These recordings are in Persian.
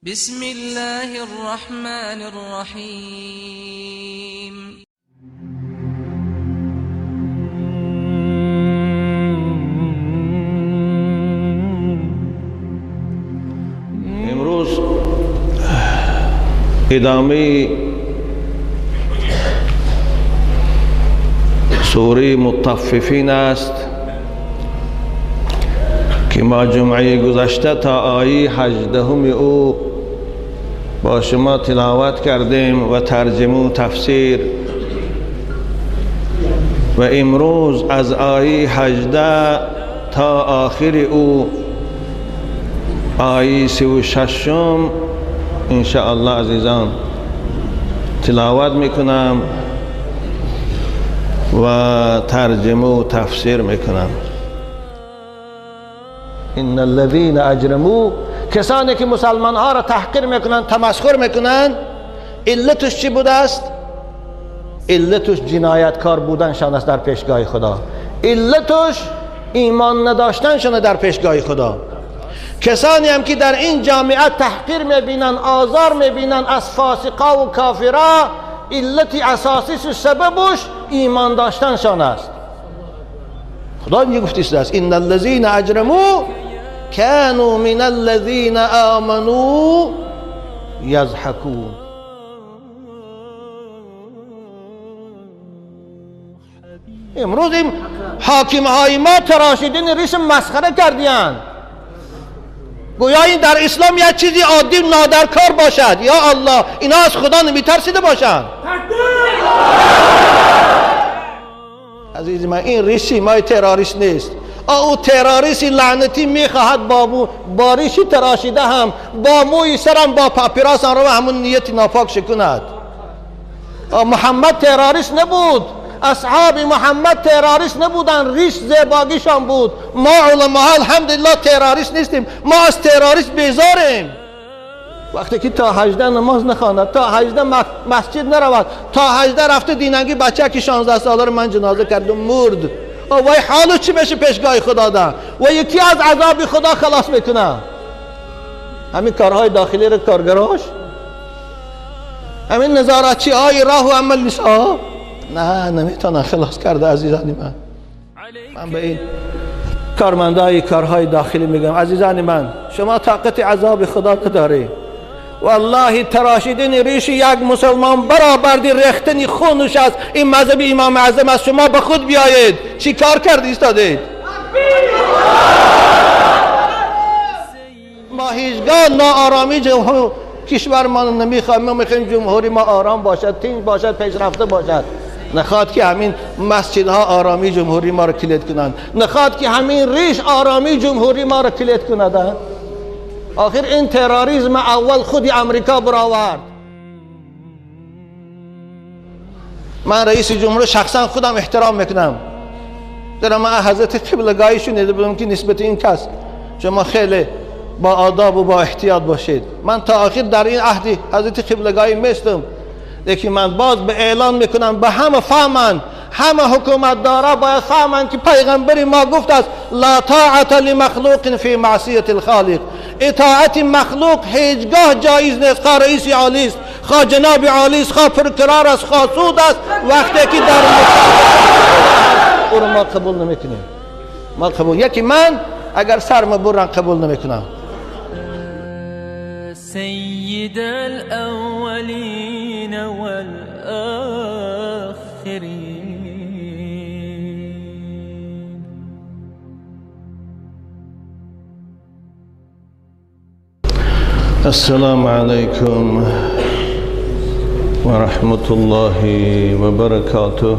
بسم الله الرحمن الرحیم. امروز ادامه سوره مطففین است که ما جمعه گذشته تا آیه 18 او با شما تلاوت کردیم و ترجمه و تفسیر، و امروز از آیه 18 تا آخر او آیه 36 ان شاء الله عزیزان تلاوت میکنم و ترجمه و تفسیر میکنم. ان الذين اجرموا، کسانی که مسلمان ها را تحقیر میکنند، تمسخر میکنند، علتش چی بوده است؟ علتش جنایتکار بودنشان است در پیشگاه خدا، علتش ایمان نداشتنشان در پیشگاه خدا. کسانی هم که در این جامعه تحقیر میبینن، آزار میبینن از فاسقا و کافرا، علت اساسیش و سببش ایمان داشتنشان است. خدا میگه گفته است ان الذين اجرموا كانوا من الذين آمنوا يضحكون. امروز این حاکم های ما تراشیدین ریش مسخره کردیان، گویا این در اسلام یک چیزی عادی نادرکار باشد. یا الله، اینا از خدا نمیترسیده باشند. عزیز من، این ریشی مای تروریست نیست. او تروریست لعنتی میخواهد با ریشی تراشیده هم با موی سرم با پاپیراس آن رو همون نیت ناپاک شکند. محمد تروریست نبود، اصحاب محمد تروریست نبودن، ریش زیباگیشان بود. ما علماء الحمدلله تروریست نیستیم، ما از تروریست بیزاریم. وقتی که تا 18 نماز نخواند، تا 18 مسجد نرود، تا 18 رفته دینگی بچه که 16 ساله رو من جنازه کردم مرد، وای حالو چی بشه پیشگاه خدا ده؟ و یکی از عذاب خدا خلاص میکنه؟ همین کارهای داخلی رو کارگراش، همین نظارتچی های راه و عمل نسا نه نمیتونن خلاص کرده. عزیزانی من به این کارمندای کارهای داخلی میگم، عزیزانی من، شما طاقت عذاب خدا نداری. والله تراشیدن ریش یک مسلمان برآوردی ریختنی خونش از این مذهب امام اعظم از شما به خود بیایید. چی کار کردید ایستادید؟ ما هیچگاه ناآرامی کشور ما نمیخوایم. ما میخوایم جمهوری ما آرام باشد، تیز باشد، پیشرفته باشد. نخواد که همین مسجدها آرامی جمهوری ما را کلید کنند، نخواد که همین ریش آرامی جمهوری ما را کلید کند. آخر این تروریسم اول خودی امریکا برآورد. من رئیس جمهور شخصا خودم احترام میکنم، در من حضرت قبلگاهی شنیده بودم که نسبت این کس شما خیلی با آداب و با احتیاط باشید. من تا آخر در این عهد حضرت قبلگاهی میستم، لیکن من باز به اعلان میکنم به همه فهمن، همه حکومت دارا باید فهمن که پیغمبر ما گفت است لا طاعت لمخلوق فی معصیت الخالق. اطاعت مخلوق هیچگاه جایز نیست، خواه رئیس عالی است، خواه جناب عالی است، خواه پرکرار است، خواه سود است، وقتی که در او رو ما قبول نمیکنیم. ما قبول، یکی من اگر سرم برن قبول نمیکنم. سید الاولین والآخرین. السلام علیکم و رحمت الله و برکاته.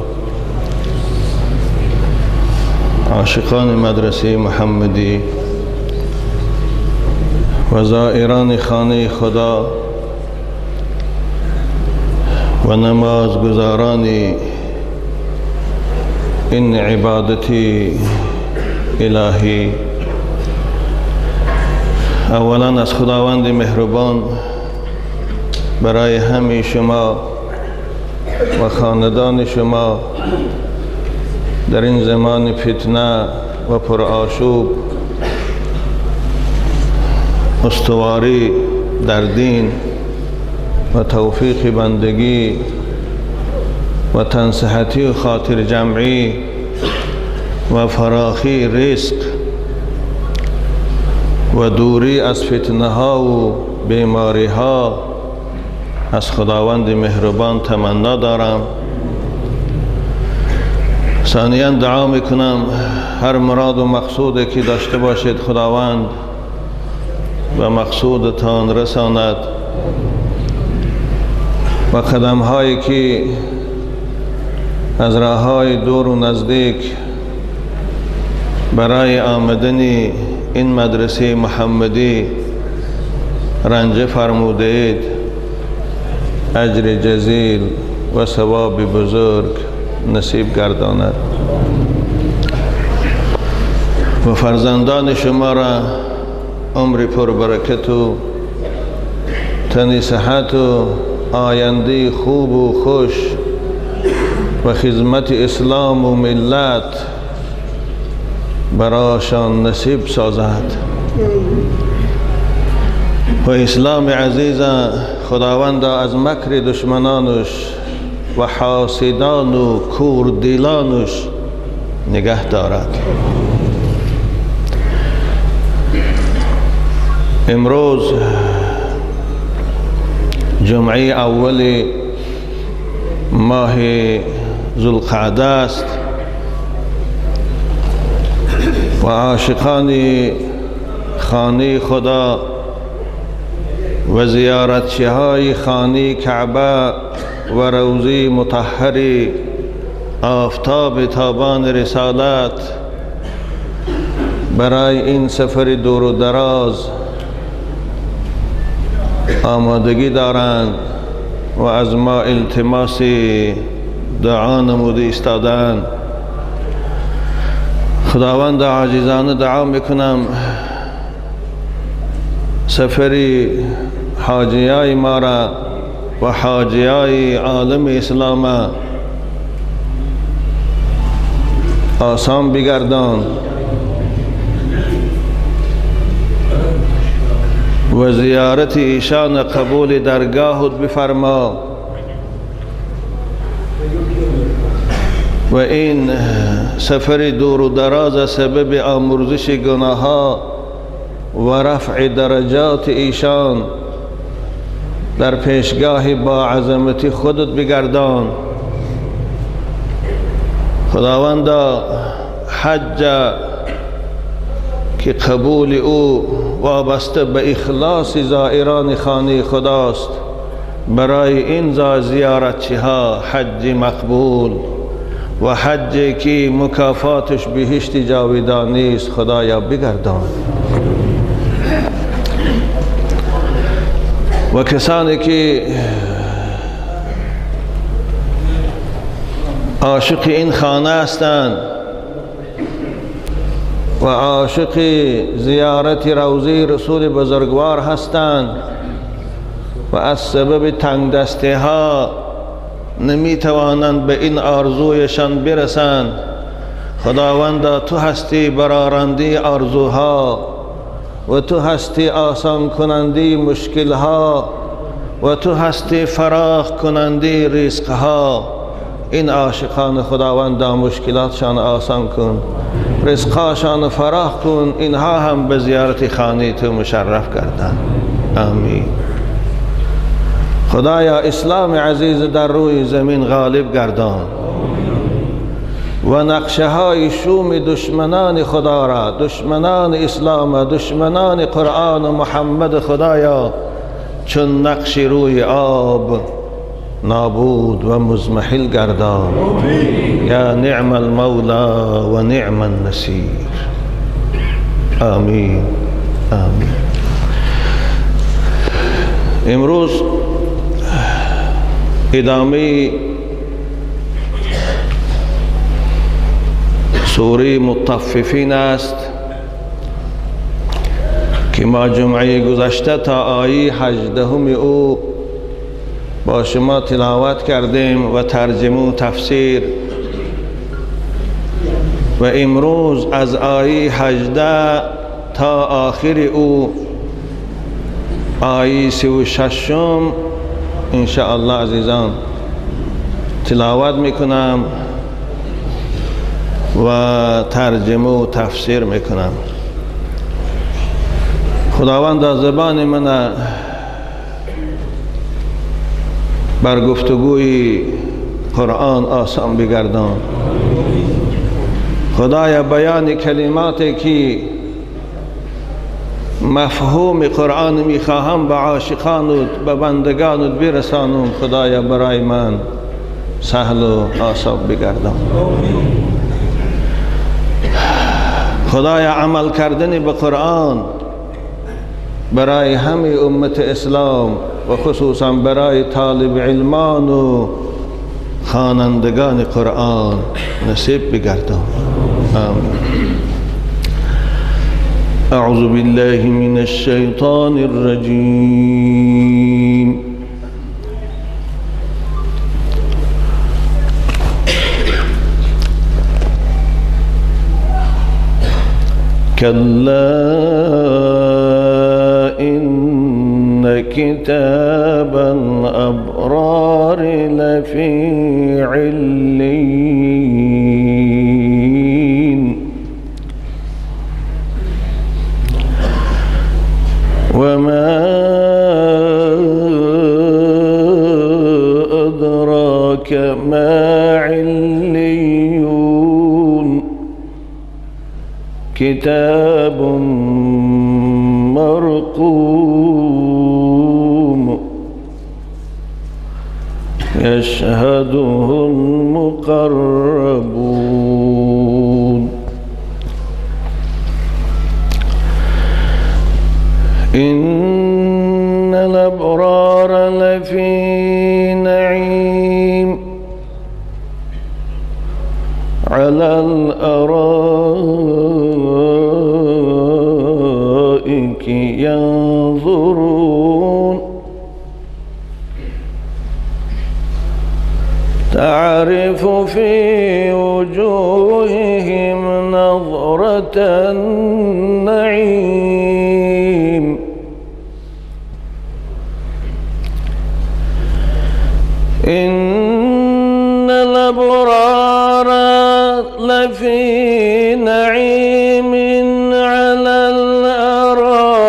عاشقان مدرسه محمدی و زائران خانه خدا و نمازگزاران این عبادتی الهی، اولا از خداوند مهربان برای همه شما و خاندان شما در این زمان فتنه و پرآشوب استواری در دین و توفیق بندگی و تنصحتی و خاطر جمعی و فراخی رزق و دوری از فتنه ها و بیماری ها از خداوند مهربان تمنا دارم. ثانیاً دعا میکنم هر مراد و مقصودی که داشته باشید خداوند و مقصودتان رساند و قدم هایی که از راه های دور و نزدیک برای آمدن این مدرسه محمدی رنج فرموده اید اجر جزیل و ثواب بزرگ نصیب گرداند و فرزندان شما را عمر پربرکت و تنی صحت و آینده خوب و خوش و خدمت اسلام و ملت برایشان نصیب سازد و اسلام عزیز خداوند از مکر دشمنانش و حاسدان و کوردلانش نگه دارد. امروز جمعه اول ماه ذوالقعده است و عاشقان خانه خدا و زیارتچی های خانه کعبه و روضه مطهر آفتاب تابان رسالت برای این سفر دور و دراز آمادگی دارند و از ما التماس دعا نموده ایستادند. خداوند عاجزانه دعا میکنم سفری حاجیای ما را و حاجیای عالم اسلام آسان بگردان و زیارت ایشان قبول درگاهت بفرما و این سفر دور و دراز سبب آمرزش گناه ها و رفع درجات ایشان در پیشگاه با عظمت خودت بگردان. خداوندا حج که قبول او وابسته به اخلاص زائران خانه خداست، برای این زیارتچی ها حج مقبول و حج که مکافاتش بهشت جاودانی است خدایا بگردان. و کسانی که عاشق این خانه هستند و عاشق زیارت روضه رسول بزرگوار هستند و از سبب تنگ دستی ها نمی توانند به این آرزویشان برسند، خداوندا تو هستی برآرنده آرزوها و تو هستی آسان کننده مشکلها و تو هستی فراخ کننده رزقها. این عاشقان خداوندا مشکلاتشان آسان کن، رزقاشان فراخ کن، اینها هم به زیارت خانه تو مشرف کردن. آمین. خدایا اسلام عزیز در روی زمین غالب گردان و نقشه های شوم دشمنان خدا را، دشمنان اسلام، دشمنان قرآن و محمد خدایا چون نقش روی آب نابود و مزمحل گردان. یا نعم المولا و نعم النصیر. آمین آمین. امروز ادامه سوره مطففین است که ما جمعه گذشته تا آیه 18 او با شما تلاوت کردیم و ترجمه و تفسیر و امروز از آیه 18 تا آخر او آیه 36 ان شاء الله عزیزان تلاوت میکنم و ترجمه و تفسیر میکنم. خداوند از زبان من بر گفتگوی قرآن آسان بگردان. خدایا بیان کلماتی که مفهوم قرآن میخواهم به عاشقانت به بندگانت برسانم، خدایا برای من سهل و آسان بگردان. خدایا عمل کردن به قرآن برای همه امت اسلام و خصوصا برای طالب علمان و خوانندگان قرآن نصیب بگردان. آمین. اعوذ بالله من الشیطان الرجیم. كلا إن كتاب الأبرار لفي عليين وما أدراك ما عليون كتاب مرقوم يشهده المقربون إن الأبرار لفي نعيم على الأرائك ينظرون تعرف في وجوههم نظرة النعيم إن الأبرار لفي نعيم على الأرائك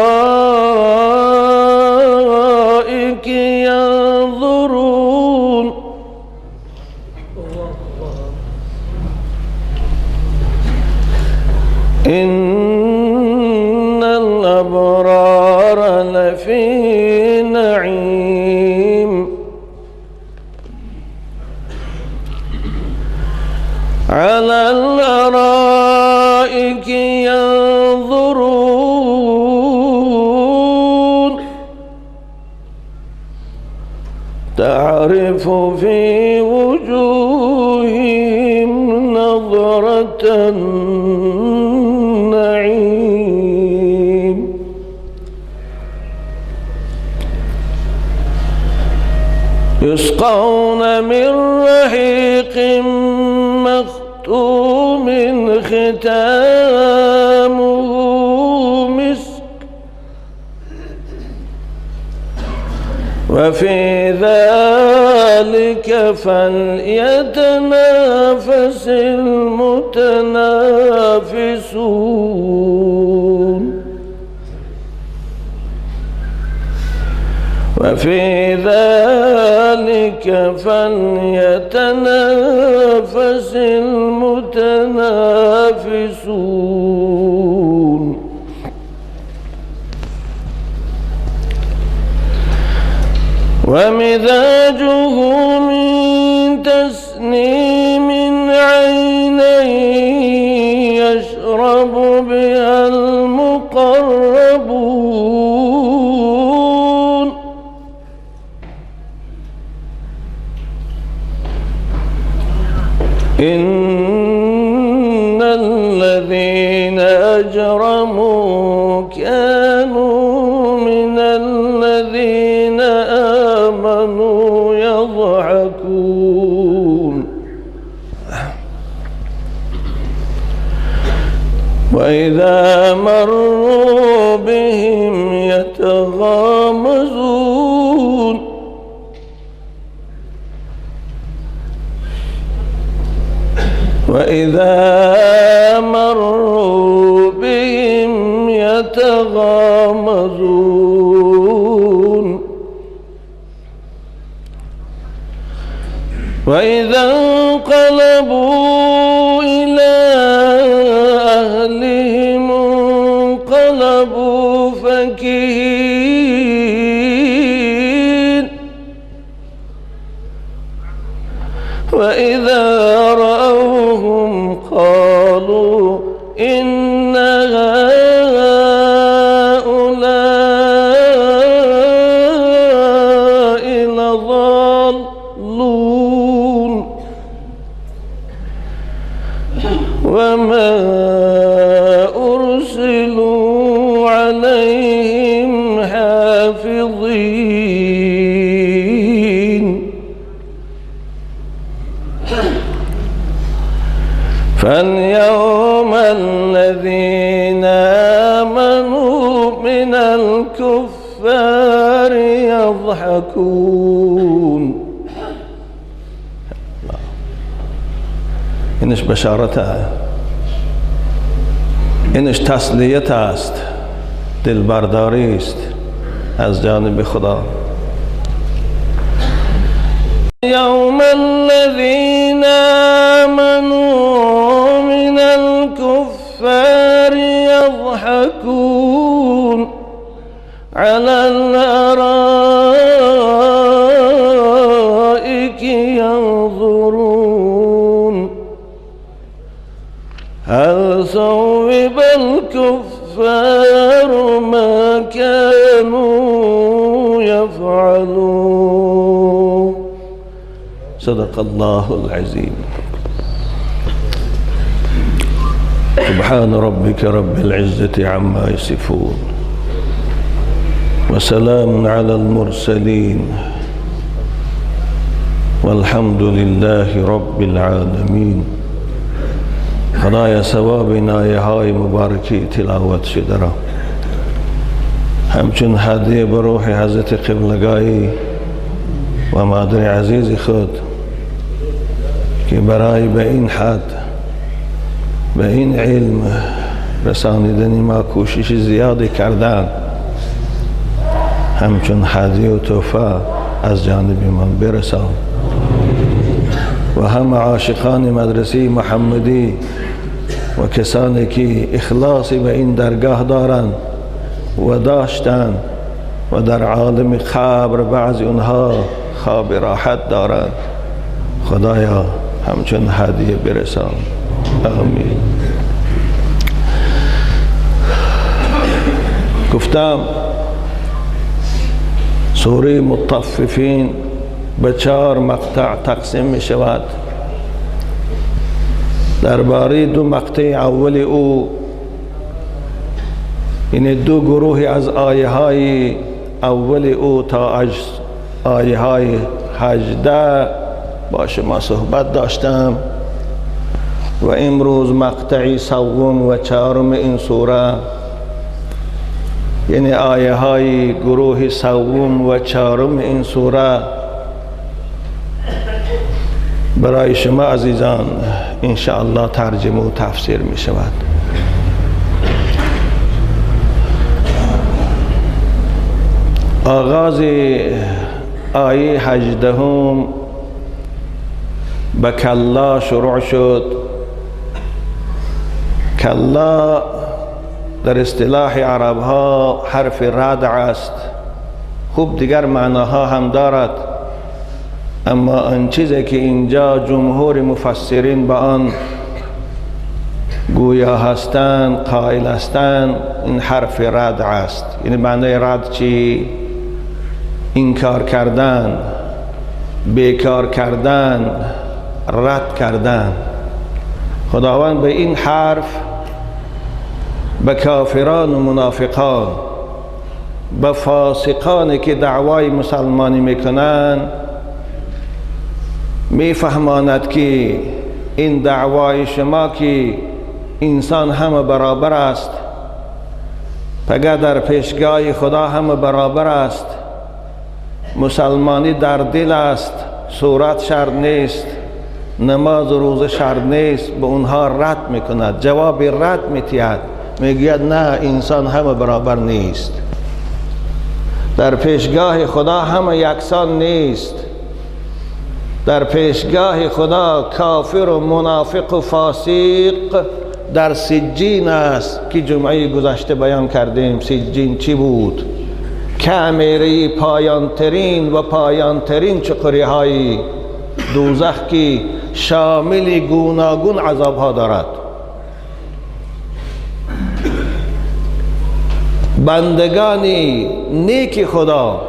ينظرون إن الأبرار لفي نعيم على الأرائك ينظرون تعرف في وجوههم نظرة النعيم يسقون من رحيق مختوم ختامه مسك وفي ذلك فليتنافس المتنافسون وفي ذلك فليتنافس المتنافسون ومزاجه من تسنيم عينا يشرب بها المقربون إن الذين أجرموا كانوا من الذين آمنوا يضحكون وإذا مروا بهم يتغامزون يتغامزون وإذا مروا بهم يتغامزون وإذا انقلبوا إلى أهلهم انقلبوا فكهين وإذا رأوهم قالوا إن هؤلاء لضالون وما أرسلوا عليهم حافظين فاليوم الذين آمنوا من الكفار يضحكون. اینش بشارت اینش تسلیت است، دلبرداری است از جانب خدا. یوم الذین آمنوا من الكفار يضحكون على الأرائك ينظرون هل ثوب الكفار ما كانوا يفعلون. صدق الله العظيم. سبحان ربك رب العزة عما يصفون وسلام على المرسلين والحمد لله رب العالمين. خدایا ثواب این آیه های مبارکی تلاوت شده را همچون هدیه به روح حضرت قبلگاهی و مادر عزیز خود که برای به این حد به این علم رسانیدنی ما کوشش زیادی کردن، همچون هدیه و تحفه از جانب من برسان و هم عاشقان مدرسه محمدی و کسانی که اخلاصی به این درگاه دارند و داشتند و در عالم قبر بعضی اونها خواب راحت دارند، خدایا همچون هدیه برسان. آمین. گفتم سوره مطففین به 4 مقطع تقسیم می شود. درباره 2 مقطع اول او، این 2 گروه از آیه های اول او تا آیه های 18 با شما صحبت داشتم و امروز مقطع سوم و 4 این سوره، یعنی آیه های گروه سوم و 4 این سوره برای شما عزیزان انشاءالله ترجمه و تفسیر می شود. آغاز آیه 18 به کلا شروع شد. کلا در اصطلاح عرب ها حرف ردع است. خوب دیگر معناها هم دارد، اما آن چیزی که اینجا جمهور مفسرین به آن گویا هستند، قائل هستند، این حرف ردع است. یعنی معنای رد چی؟ انکار کردن، بیکار کردن، رد کردن. خداوند به این حرف به کافران و منافقان، به فاسقانی که دعوای مسلمانی میکنند میفهماند که این دعوای شما که انسان همه برابر است، پگه در پیشگاه خدا همه برابر است. مسلمانی در دل است، صورت شرط نیست، نماز و روزه شرط نیست. به اونها رد میکند، جواب رد میتید، میگوید نه، انسان همه برابر نیست. در پیشگاه خدا همه یکسان نیست. در پیشگاه خدا کافر و منافق و فاسق در سجین است که جمعه گذشته بیان کردیم. سجین چی بود؟ کامیره پایانترین و پایانترین چقری های دوزخ که شامل گوناگون عذاب ها دارد. بندگانی نیک خدا،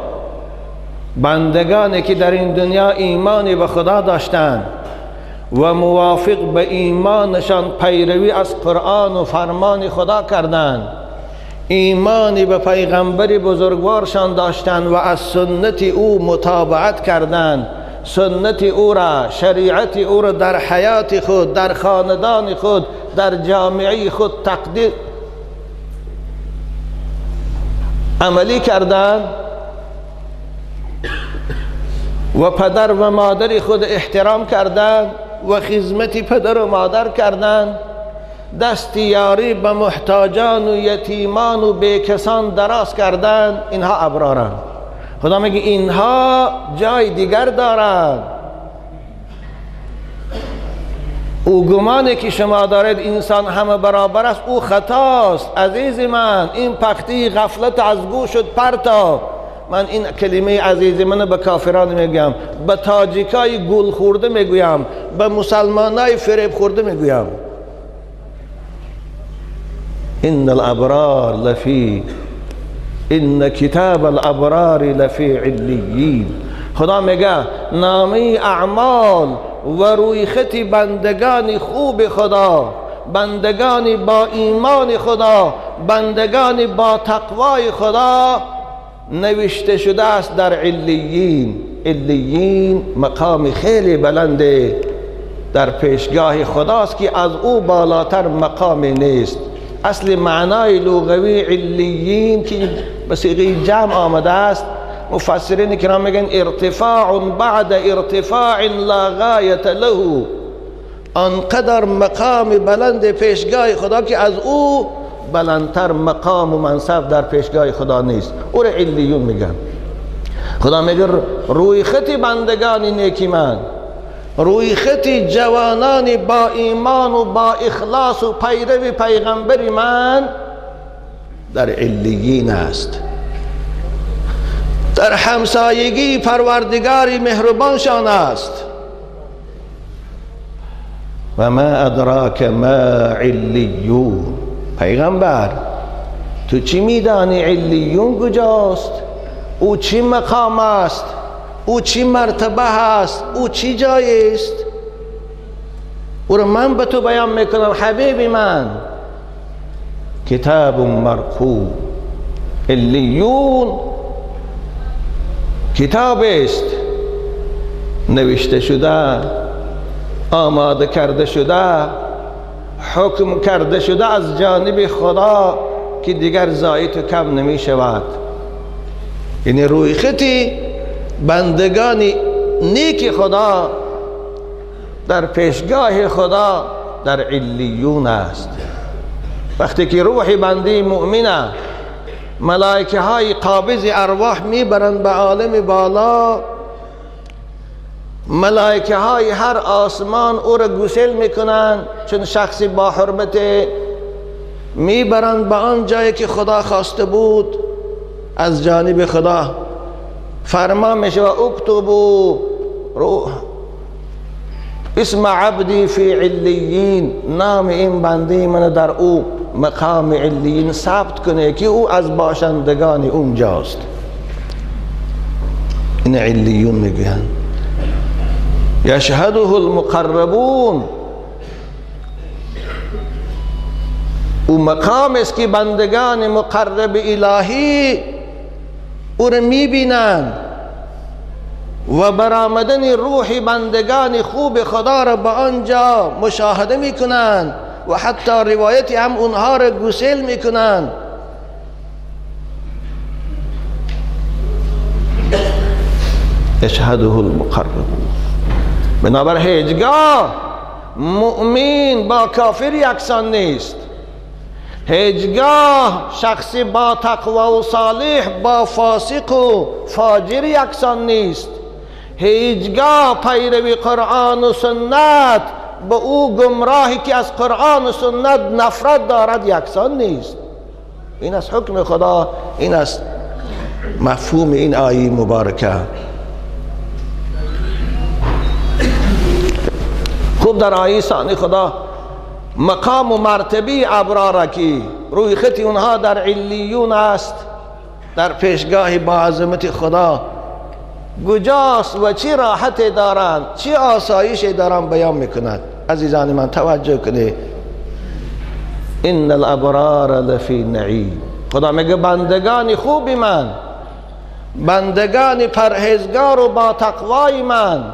بندگانی که در این دنیا ایمانی به خدا داشتند و موافق به ایمانشان پیروی از قرآن و فرمان خدا کردند، ایمانی به پیغمبر بزرگوارشان داشتند و از سنت او متابعت کردند، سنت او را، شریعت او را در حیات خود، در خاندان خود، در جامعه خود تقدیر عملی کردند و پدر و مادر خود احترام کردند و خدمت پدر و مادر کردند، دست یاری به محتاجان و یتیمان و بیکسان دراز کردند. اینها ابرارند. خدا میگه اینها جای دیگر دارند. او گمانی که شما دارید انسان همه برابر است، او خطاست. عزیز من، این پختی غفلت از گوش شد پرتا. من این کلمه عزیز من به کافران میگم، به تاجیکای گل خورده میگویم، به مسلمانای فریب خورده میگویم. ان الابرار لفی، ان کتاب الابرار لفی علیین. خدا میگه نامه اعمال و روی خط بندگان خوب خدا، بندگان با ایمان خدا، بندگان با تقوای خدا نوشته شده است در علیین. علیین مقام خیلی بلنده در پیشگاه خداست که از او بالاتر مقامی نیست. اصل معنای لغوی علیین که به صیغه جمع آمده است، مفسرین کرام میگن ارتفاع بعد ارتفاع لا غایت له، آنقدر مقام بلند پیشگاه خدا که از او بلندتر مقام و منصب در پیشگاه خدا نیست. او را علیون میگن. خدا میگه روی خط بندگان نیکی من، روی خط جوانان با ایمان و با اخلاص و پیروی پیغمبر من در علیین است. در همسایگی پروردگار مهربانشان است. و ما ادراک ما علیون. پیغمبر تو چی میدانی علیون کجاست؟ او چی مقام است؟ او چی مرتبه است؟ او چی جای است؟ او را من به تو بیان میکنم حبیبی من. کتاب مرقوم. علیون کتاب است نوشته شده، آماده کرده شده، حکم کرده شده از جانب خدا که دیگر زائد و کم نمی شود. یعنی روی خطی بندگان نیک خدا در پیشگاه خدا در علیون است. وقتی که روح بنده مؤمنه ملائکه های قابض ارواح میبرند به عالم بالا، ملائکه های هر آسمان او را گسل میکنند چون شخص با حرمت، میبرند به آن جایی که خدا خواسته بود. از جانب خدا فرمان میشه و اکتبوا روح اسم عبدی فی علیین، نام این بنده من در او مقام علیین ثبت کنه که او از باشندگان اونجاست. این علیون میگن. یشهده المقربون. او مقام است که بندگان مقرب الهی او را میبینند و برآمدن روح بندگان خوب خدا را به آنجا مشاهده میکنند و حتی روایتی هم اونها را گسل میکنند. یشهده المقربون. بنابر هیچگاه مؤمن با کافر یکسان نیست، هیچگاه شخصی با تقوا و صالح با فاسق و فاجر یکسان نیست، هیچگاه پیروی قرآن و سنت با او گمراهی که از قرآن و سنت نفرت دارد یکسان نیست. این از حکم خدا، این از مفهوم این آیه مبارکه. خوب در آیه ثانی خدا مقام و مرتبه ابرار کی روی خطی اونها در علیون است، در پیشگاه با عظمت خدا کجاست و چی راحت دارند، چی آسایش دارند بیان میکند. عزیزان من توجه کنید، ان الابرار لفی نعیم. خدا میگه بندگان خوبی من، بندگان پرهیزگار و با تقوای من،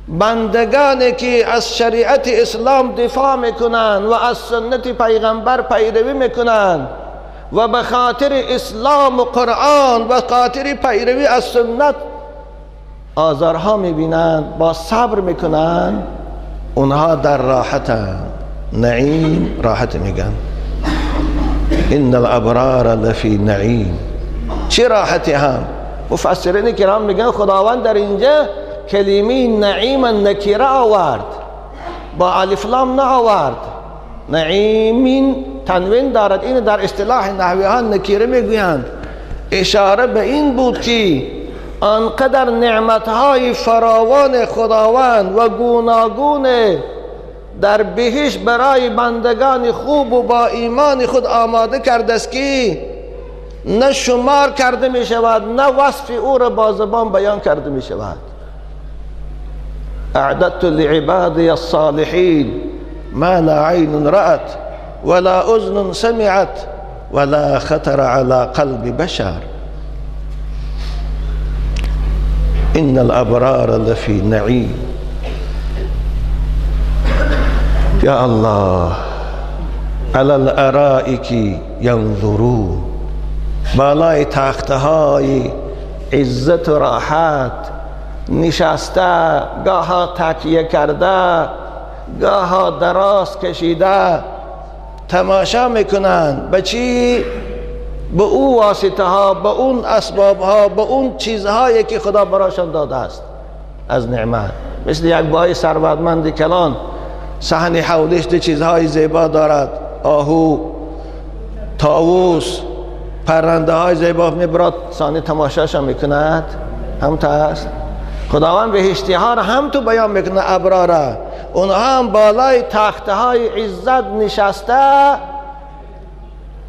بندگانی که از شریعت اسلام دفاع میکنن و از سنت پیغمبر پیروی میکنن و به خاطر اسلام و قرآن و خاطر پیروی از سنت آزارها میبینن، با صبر میکنن، اونها در راحتن. نعیم راحت میگن. ان الابرار لفی نعیم. چه راحتی هم؟ مفسرین کرام میگن خداوند در اینجا کلمه نعیم نکره آورد، با الف لام نه آورد. نعیمین تنوین دارد، این در اصطلاح نحویان نکره میگویند. اشاره به این بود که آنقدر نعمتهای فراوان خداوند و گوناگون در بهشت برای بندگان خوب و با ایمان خود آماده کرده است که نه شمار کرده می شود، نه وصف او را با زبان بیان کرده می شود. اعددت لعبادی الصالحین ما لا عین رأت ولا اذن سمعت ولا خطر على قلب بشر. ان الابرار لفی نعیم. یا الله علی الارائک ینظرون. بالای تختهای عزت و راحت نشسته، گاها تکیه کرده، گاها دراز کشیده تماشا میکنند. به چی؟ به او واسطه ها، به اون اسباب ها، به اون چیزهایی که خدا براشان داده است از نعمت. مثل یک بای ثروتمند کلان صحن حولش ده چیزهای زیبا دارد، آهو، طاووس، پرنده های زیبا میبرد صحنه تماشاشان میکند. هم تا است خداوند بهشتی ها را هم تو بیان میکنه. ابراره اونها هم بالای تخته های عزت نشسته،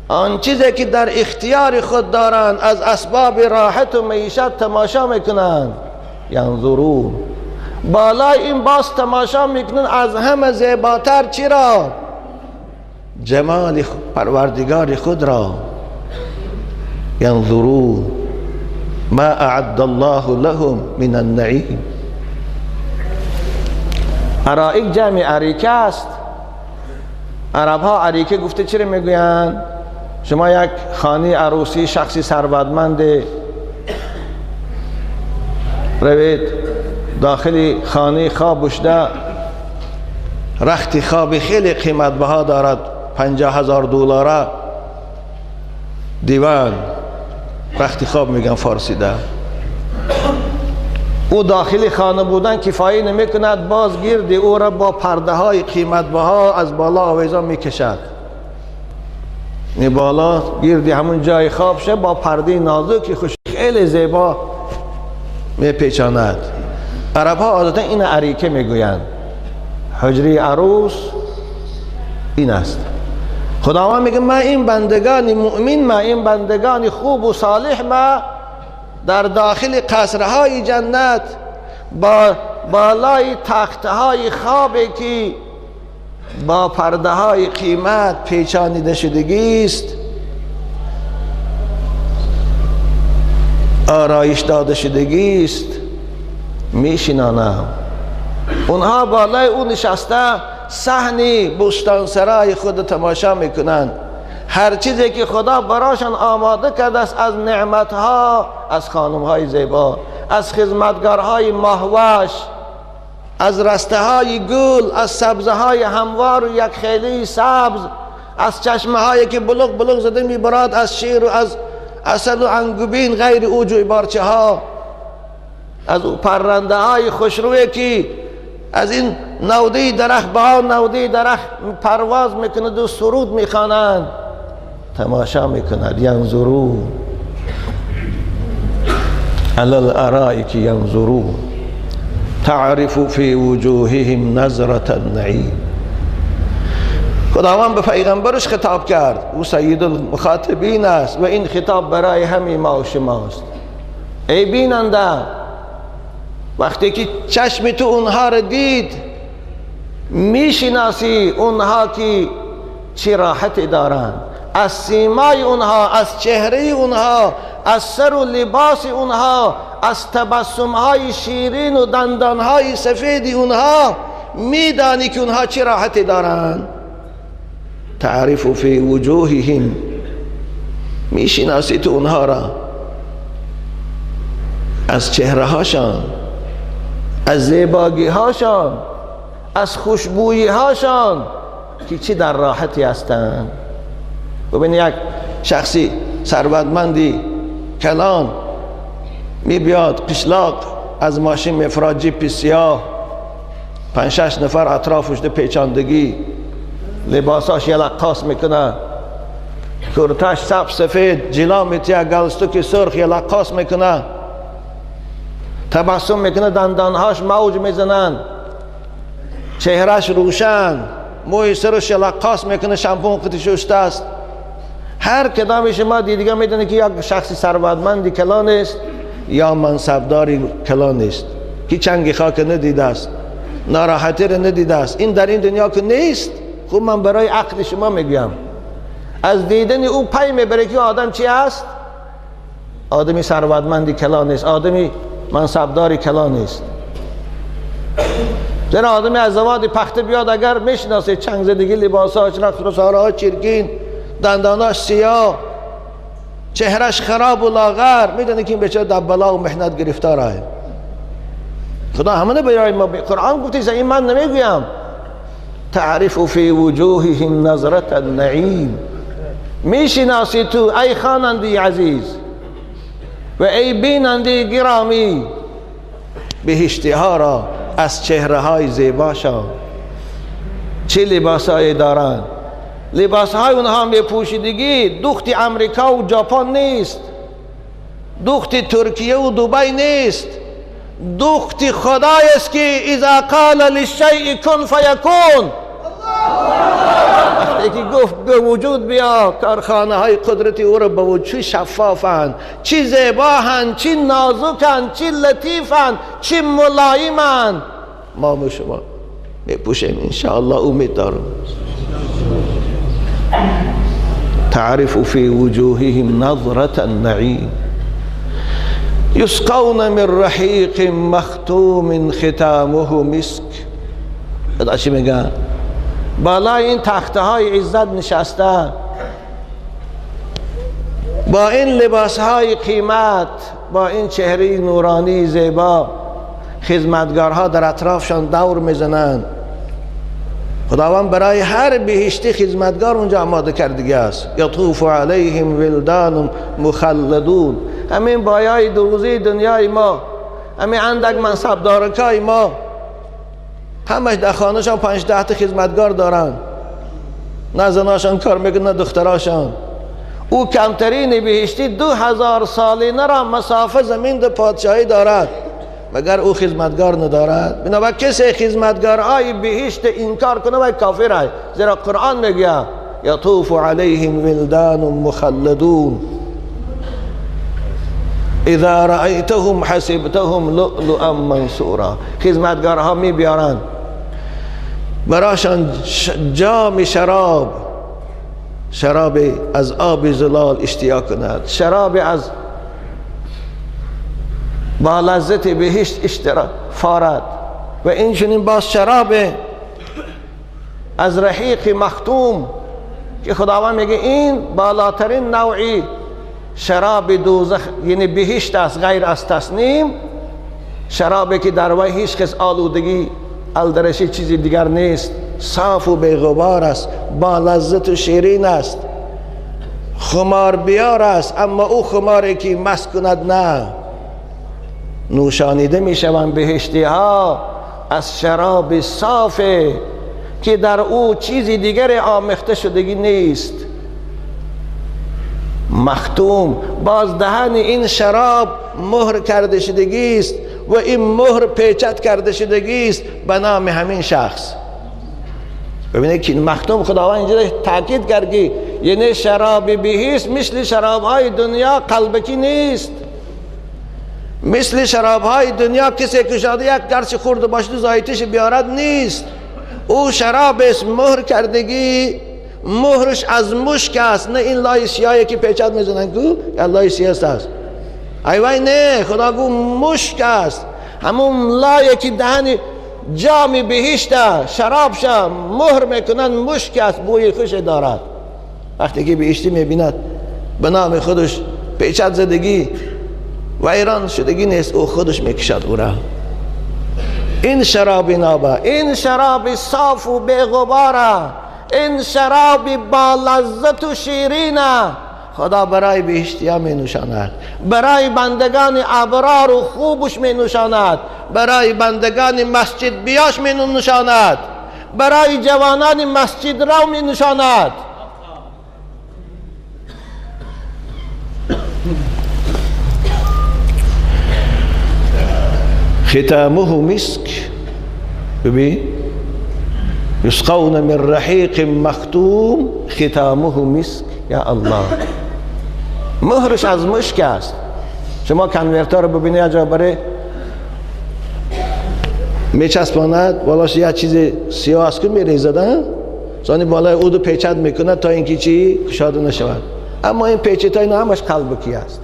آن چیزی که در اختیار خود دارند از اسباب راحت و معیشت تماشا میکنند. ینظرون. بالای این باز تماشا میکنند از همه زیباتر چی را؟ جمال پروردگار خود را. ینظرون ما اعد الله لهم من النعیم. ارائک جمع اریکه است. عرب ها اریکه گفته چرا میگویند؟ شما یک خانه عروسی شخصی ثروتمند روید داخل خانه خواب بشده، رخت خواب خیلی قیمت بها دارد، 50,000 دلار دیوان، رخت خواب میگن فارسی ده. او داخل خانه بودن کفایه نمی کند، باز گرد او را با پرده های قیمت بها از بالا آویزان میکشد. این بالا گردی همون جای خواب شه با پرده نازکی خوش خیلی زیبا میپیچاند. عرب ها عادتا این اریکه میگویند. حجره عروس این است. خداوند میگه من این بندگان مؤمن، من این بندگان خوب و صالح، من در داخل قصرهای جنت با بالای تختهای خوابی که با پرده های قیمت پیچانیده شدگی است، آرایش داده شدگی است، میشنانم. اونها بالای اون نشسته صحنه بستانسرای خود تماشا میکنند. هر چیزی که خدا براشان آماده کرده است از نعمتها، از خانمهای زیبا، از خدمتگارهای ماهوش، از رسته های گل، از سبزه های هموار و یک خیلی سبز، از چشمه هایی که بلوغ بلوغ زده میبراد، از شیر و از عسل و انگبین غیر اوجوی بارچه ها، از پرنده های خوشروی که از این نودی درخت با نودی درخت پرواز میکند و سرود میخوانند، تماشا میکند. ینظرون علی الارائک ینظرون تعرف فی وجوههم نظرة النعیم. خداوند به پیغمبرش خطاب کرد، او سید المخاطبین است و این خطاب برای همه ما و شماست. ای بیننده، وقتی که چشم تو اونها را دید میشناسی اونها که چه راحتی دارند، از سیمای اونها، از چهره اونها، از سر و لباس اونها، از تبسمهای شیرین و دندانهای سفید اونها میدانی که اونها چه راحتی دارند. تعرف فی وجوههم، میشناسی تو اونها را از چهره هاشان، از زیباگی هاشان، از خوشبویی هاشان که چی در راحتی هستند. ببین یک شخصی ثروتمندی کلان می بیاد قشلاق، از ماشین میفراد جیپ سیاه، 5-6 نفر اطرافش ده پیچاندگی، لباساش یلقاس میکنه، کرتاش سبز سفید، جلا میتیه، گلستوک سرخ یلقاس میکنه، تبسم میکنه، دندانهاش موج میزنن، چهرهش روشن، موی سرش یلقاس میکنه، شامپون قطی شسته است. هر کدام شما دیگه میدونه که یک شخصی ثروتمندی کلان است یا منصبداری کلان است که چنگ خاک ندیده است، ناراحتی را ندیده است. این در این دنیا که نیست. خب من برای عقل شما میگم، از دیدن او پی میبره که آدم چی است؟ آدمی ثروتمندی کلان است، آدمی منصبداری کلان است. زیرا آدمی از زواد پخته بیاد اگر میشناسه چنگ زدگی لباساش، رقص و ساره‌ها چرکین، دنداناش سیاه، چهرش خراب و لاغر، میدونه که این بیچاره در بلا و محنت گرفتاره. خدا همونه برای ما قرآن گفته، این من نمیگویم. تعرف فی وجوههم نظرة النعیم، میشناسی تو ای خواننده عزیز و ای بیننده گرامی بهشتی ها را از چهره های زیباشان. چه لباسایی دارند؟ لباس های اونها می پوشیدگی دخت امریکا و ژاپن نیست، دخت ترکیه و دبی نیست، دخت خدای است که اذا قال للشیء کن فیکون. وقتی که گفت به وجود بیا، کارخانه های قدرتی او را به وجود، چی شفافند، چی زیباهند، چی نازکند، چی لطیفند، چی ملایمند. ما و شما می پوشیم انشاءالله، امید دارم. تعرف فی وجوههم نظرة النعیم یسقون من رحیق مختوم ختامه مسک. خدا چی میگن؟ بالای این تخته های عزت نشسته، با این لباس های قیمت، با این چهره نورانی زیبا، خدمتگارها در اطرافشان دور میزنند. خداوند برای هر بهشتی خدمتگار اونجا آماده کردگی است. یطوف علیهم ولدان مخلدون. همین بایای دوزی دنیای ما، همین اندک منصبدارکای ما، همش در خانهشان 5-10 تا خدمتگار دارن، نه زناشان کار میکنن نه دختراشان. او کمترین بهشتی 2000 سالینه را مسافه زمین در پادشاهی دارد، مگر او خدمتگار ندارد؟ بنابراین کسی خدمتگارهای بهشت انکار کنه و کافر است، زیرا قرآن میگه یطوف علیهم ولدان مخلدون اذا رأیتهم حسبتهم لؤلؤا منثورا. خدمتگارها میبیارن براشان جام شراب از آب زلال اشتیاق کند، شراب از با لذت بهشت اشتراک فارد، و این چنین باز شراب از رحیق مختوم که خداوند میگه این بالاترین نوعی شراب دوزخ یعنی بهشت است غیر از تصنیم، شرابی که در وی هیچ قسم آلودگی الدرشی چیزی دیگر نیست، صاف و بی‌غبار است، با لذت و شیرین است، خمار بیار است، اما او خماری که مست کند نه. نوشانیده می شوند بهشتی ها از شراب صافه که در او چیزی دیگر آمیخته شدگی نیست. مختوم، باز دهن این شراب مهر کرده شدگی است و این مهر پیچت کرده شدگی است به نام همین شخص. ببینید که مختوم خداوند اینجا تاکید کرد که یعنی شراب بهشت مثل شراب های دنیا قلبکی نیست. مثل شراب های دنیا کسی کشاده یک گرچه خورده باشد زایتش بیارد نیست. او شراب است مهر کردگی، مهرش از مشک است، نه این لای سیاهی که پیچت میزنن که یا لای سیاه است. ایوای نه، خدا گو مشک است، همون لایی که دهن جام بهشت شراب شا مهر میکنن مشک است، بوی خوش دارد. وقتی که بهشتی میبیند به نام خودش پیچت زدگی و ایران شدگی نیست، او خودش میکشد او را. این شراب نابا، این شراب صاف و بی‌غباره، این شراب با لذت و شیرینه خدا برای بهشتی ها می نوشاند، برای بندگان ابرار و خوبش می نوشاند، برای بندگان مسجد بیاش می نوشاند، برای جوانان مسجد رو می نوشاند. ختامه مسک، ببین یسقون من رحیق مختوم ختامه مسک. یا الله، مهرش از مشک است. شما کنورتر رو ببینید اجا برای میچسباند بالاش یه چیز سیاه است که میریزد، زانی بالای او دو پیچت میکند تا اینکه چی کشاده نشود. اما این پیچت های همش قلبکی است،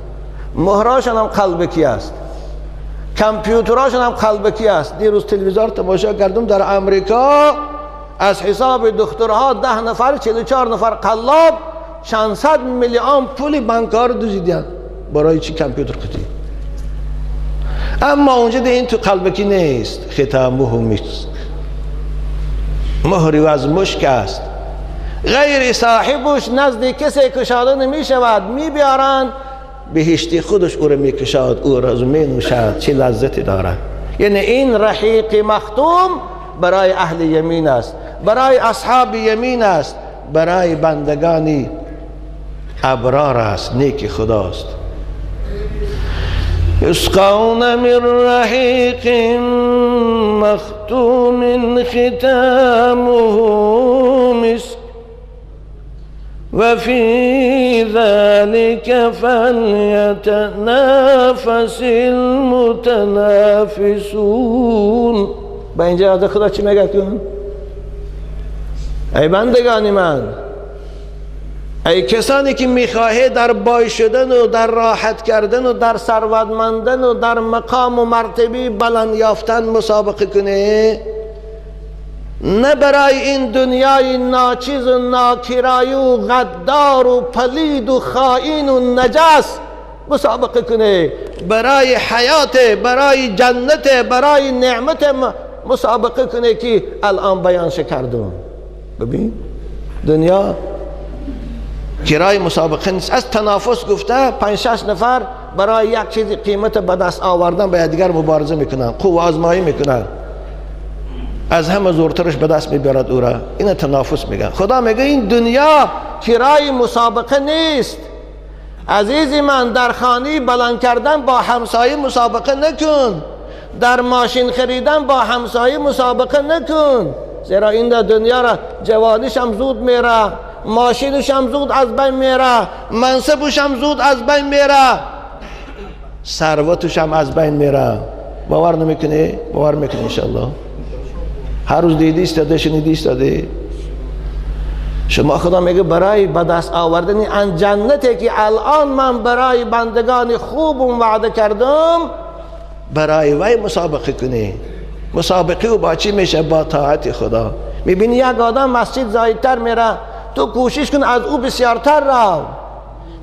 مهراشان هم قلبکی است، کامپیوتراشان هم قلبکی است. دیروز تلویزیون تماشا کردم در امریکا از حساب دخترها 10 نفر 44 نفر قلاب چند صد میلیون پول بانک‌ها رو دزدیدن. برای چی؟ کامپیوتر کتی. اما اونجا این تو قلبکی نیست. ختامه مسک، مهری از مشک است، غیر صاحبش نزد کسی کشاده نمی شود، می بیارن بهشتی خودش او رو می کشاد، او را می نوشد، چه لذتی دارد. یعنی این رحیق مختوم برای اهل یمین است، برای اصحاب یمین است، برای بندگانی ابرار است، نیک خداست. یسقون من رحیق مختوم ختامه مسک و فی ذلک فلیتنافس المتنافسون. با اینجا از خدا چی میگه کن؟ ای بندگانی من، ای کسانی که میخواهی در بای شدن و در راحت کردن و در ثروتمندن و در مقام و مرتبه بلند یافتن مسابقه کنی، نه برای این دنیای ناچیز و ناکرای و غدار و پلید و خائن و نجس مسابقه کنی، برای حیات، برای جنت، برای نعمت مسابقه کنی که الان بیان کردم. ببین دنیا کرای مسابقه نیست. از تنافس گفته 5-6 نفر برای یک چیز قیمت به دست آوردن با دیگر مبارزه میکنن، قوه آزمایی میکنن، از همه زورترش به دست میبرد او را. این تنافس میگن. خدا میگه این دنیا کرای مسابقه نیست. عزیزی من، در خانه بلند کردن با همسایه مسابقه نکن، در ماشین خریدن با همسایه مسابقه نکن، زیرا این دنیا را جوانیش هم زود میره، ماشینش هم زود از بین میره، منصبش هم زود از بین میره، ثروتش هم از بین میره. باور نمیکنی؟ باور میکنی انشالله. هر روز دیدی استاده، شنیدی استاده. شما خدا میگه برای به دست آوردن این جنتی که الان من برای بندگان خوبم وعده کردم، برای وی مسابقه کنی. مسابقه و با چی میشه؟ با طاعت خدا. میبینی یک آدم مسجد زایدتر میره، تو کوشش کن از او بسیارتر رو.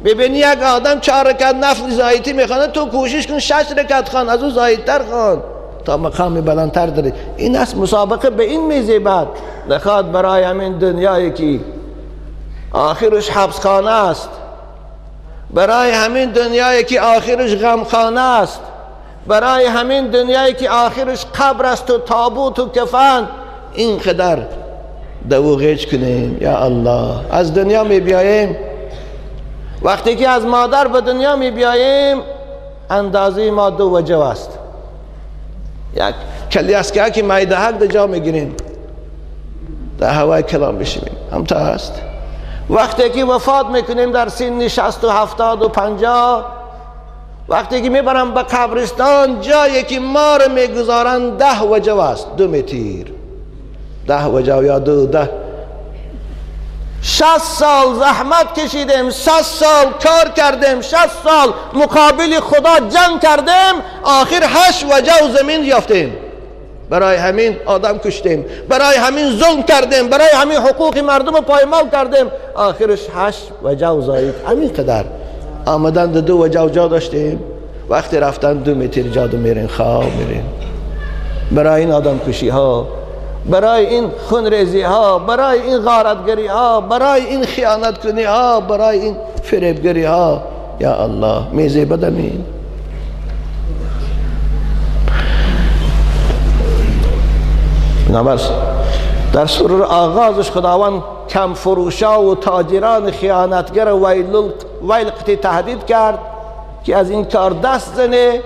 ببینی یک آدم 4 رکعت نفل زایتی میخوانه، تو کوشش کن 6 رکعت خوان، از او زایدتر خوان تا مقام بلندتر داری. این است مسابقه به این میزیبد. نخواد برای همین دنیایی که آخرش حبسخانه است، برای همین دنیایی که آخرش غمخانه است، برای همین دنیایی که آخرش قبر است و تابوت و کفن، اینقدر دوغیج کنیم. یا الله، از دنیا می بیاییم، وقتی که از مادر به دنیا می بیاییم اندازه ما 2 وجه است. یک کلی است که مایده حق در جا می گیریم، در هوای کلام بشیم، همتا هست. وقتی که وفات میکنیم در سن 60 و 70 و 50، وقتی که میبرم به قبرستان، جایی که ما رو میگذارن 10 وجه است. 2 متر 10 وجه یا 2 60 سال زحمت کشیدیم، 60 سال کار کردیم، 60 سال مقابل خدا جنگ کردیم، آخر 8 وجه و زمین یافتیم. برای همین آدم کشتیم، برای همین ظلم کردیم، برای همین حقوق مردم پایمال کردیم، آخرش 8 وجه و زاید. همین قدر آمدن 2 وجه جا داشتیم، وقتی رفتن 2 متر جادو میرین، خواب میرین. برای این آدم کشی ها، برای این خونریزی ها، برای این غارتگری ها، برای این خیانت کنی ها، برای این فریبگری ها، یا الله میزه بدمین. در سرور آغازش خداوند کم فروشا و تاجران خیانتگر ویلقتی تهدید کرد که از این کار دست زنه،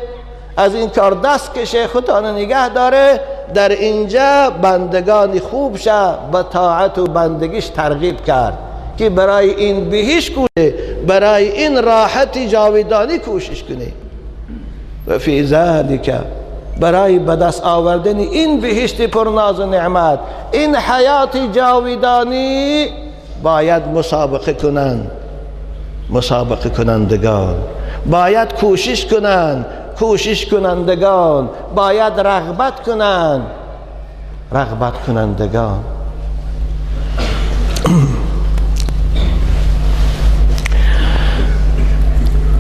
از این کار دست کشه، خودتان نگه داره. در اینجا بندگان خوب شه به طاعت و بندگیش ترغیب کرد که برای این بهشت کنه، برای این راحت جاودانی کوشش کنه. و فی ذلک، برای به دست آوردن این بهشت پرناز و نعمت، این حیات جاودانی، باید مسابقه کنند. مسابقه کنندگان باید کوشش کنند، کوشش کنندگان باید رغبت کنند، رغبت کنندگان.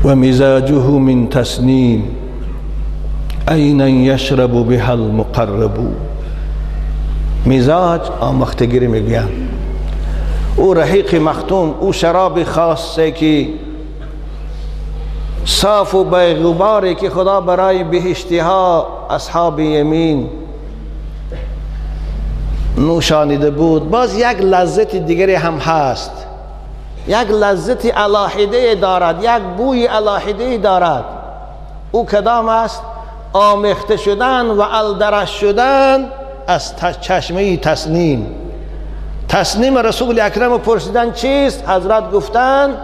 و مزاجه من تسنیم عینا یشرب بها المقرب. مزاج آمختگیری میگن، او رحیق مختوم، او شراب خاصه که صاف و بیغباری که خدا برای بهشتی ها اصحاب یمین نوشانیده بود. باز یک لذت دیگری هم هست، یک لذت الهیده دارد، یک بوی الهیده دارد. او کدام است؟ آمیخته شدن و الدرش شدن از چشمه تسنیم. تسنیم رسول اکرم پرسیدن چیست؟ حضرت گفتن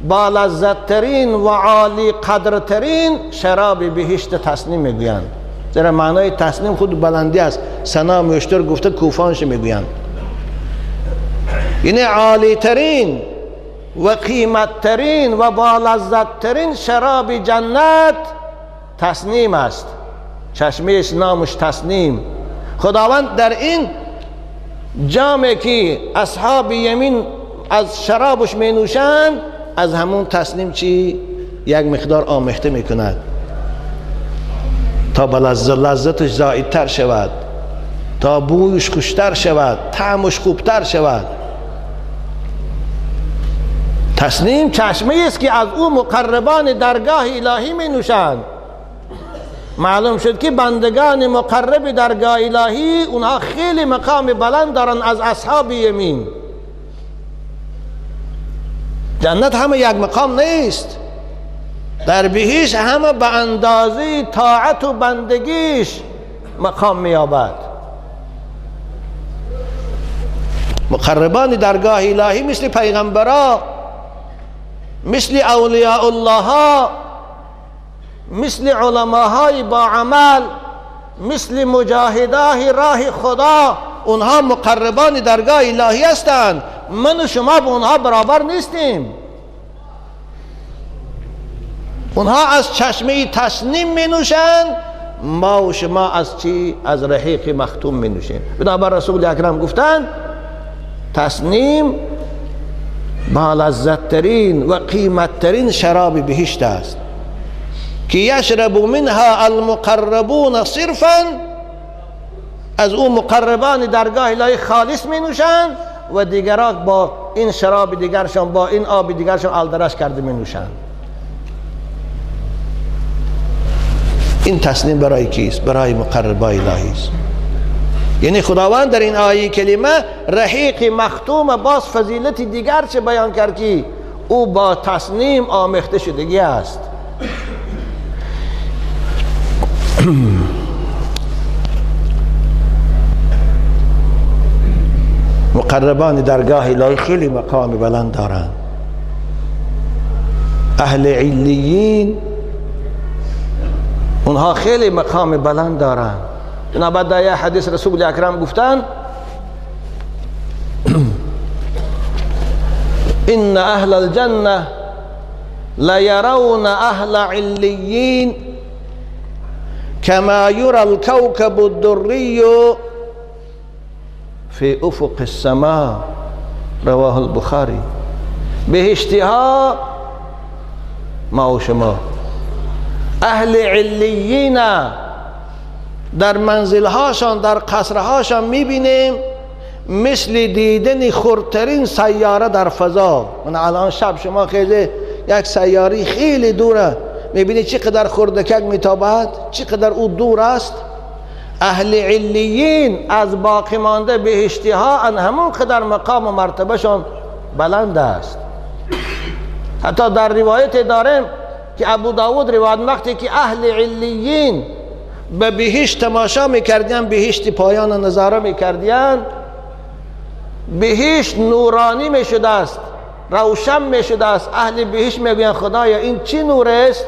با لذت ترین و عالی قدر ترین شراب بهشت تسنیم میگویند. زیرا معنای تسنیم خود بلندی است، سنا میشتر گفته کوفانش میگویند. یعنی عالی ترین و قیمت ترین و با لذت ترین شراب جنت تسنیم است. چشمهش نامش تسنیم. خداوند در این جامی که اصحاب یمین از شرابش می نوشند، از همون تسنیم چی؟ یک مقدار آمیخته می کند تا به لذتش زایدتر شود، تا بویش خوشتر شود، طعمش خوبتر شود. تسنیم چشمه است که از او مقربان درگاه الهی می نوشند. معلوم شد که بندگان مقرب درگاه الهی اونها خیلی مقام بلند دارن از اصحاب یمین. جنت همه یک مقام نیست، در بهشت همه به اندازه طاعت و بندگیش مقام می‌یابد. مقربان درگاه الهی مثل پیغمبران، مثل اولیاء الله ها، مثل علماهای با عمل، مثل مجاهدای راه خدا، اونها مقربان درگاه الهی هستند. من و شما با اونها برابر نیستیم. اونها از چشمه تسنیم می نوشند، ما و شما از چی؟ از رحیق مختوم می نوشیم. بنابر رسول اکرم گفتند تسنیم با لذت ترین و قیمت ترین شراب بهشت است که یشرب منها المقربون صرفا، از او مقربان درگاه الهی خالص می نوشند و دیگران با این شراب دیگرشان، با این آب دیگرشان آلدرش کرده می نوشند. این تصمیم برای کیست؟ برای مقربای الهی است. یعنی خداوند در این آیه کلمه رحیق مختوم باز فضیلت دیگر چه بیان کرد که او با تصمیم آمیخته شدگی است. مقربان درگاه الهی خیلی مقام بلند دارند. اهل علیین اونها خیلی مقام بلند دارند. جناب در حدیث رسول اکرم گفتند ان اهل الجنه لیرون اهل علیین كما يرى الكوكب الدري في افق السماء، رواه البخاری. بهشتها ما و شما اهل علیین در منزلهاشان، در قصرهاشان میبینیم مثل دیدن خردترین سیاره در فضا. من الان شب شما خیلی یک سیاره خیلی دوره میبینی چقدر خردکک میتابد، چقدر او دور است. اهل علیین از باقی مانده بهشتی ها ان همون قدر مقام و مرتبه شان بلند است. حتی در روایت داریم که ابو داود روایت وقتی که اهل علیین به بهشت تماشا میکردین، بهشت پایان نظاره میکردین، بهشت نورانی میشده است، روشن میشده است. اهل بهشت میگویند خدایا این چی نور است؟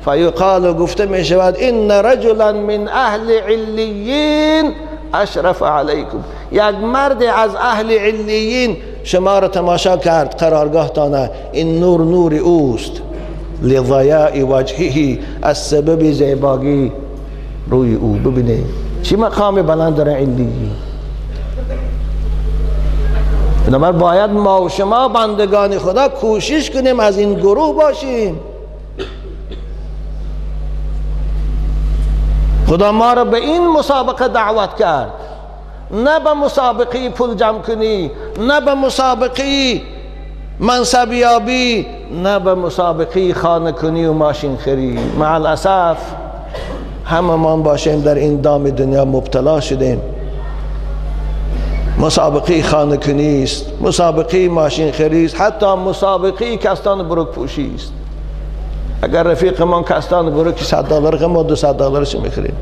فیقال گفته میشود ان رجلا من اهل علیین اشرف علیکم، یک مرد از اهل علیین شما را تماشا کرد، قرارگاه تانه، این نور نور اوست، لضیاء وجهه، از سبب زیبایی روی او. ببینید چی مقام بلند داره علیین. بنابراین باید ما و شما بندگان خدا کوشش کنیم از این گروه باشیم. خدا ما را به این مسابقه دعوت کرد، نه به مسابقه پول جمع کنی، نه به مسابقه منصبیابی، نه به مسابقه خانه کنی و ماشین خری. مع الاسف همه ما باشیم در این دام دنیا مبتلا شدیم. مسابقه خانه کنی است، مسابقه ماشین خری است، حتی مسابقه کستان بروک پوشی است. اگر رفیق من کستان بروک $100 که ما $200 میخریم.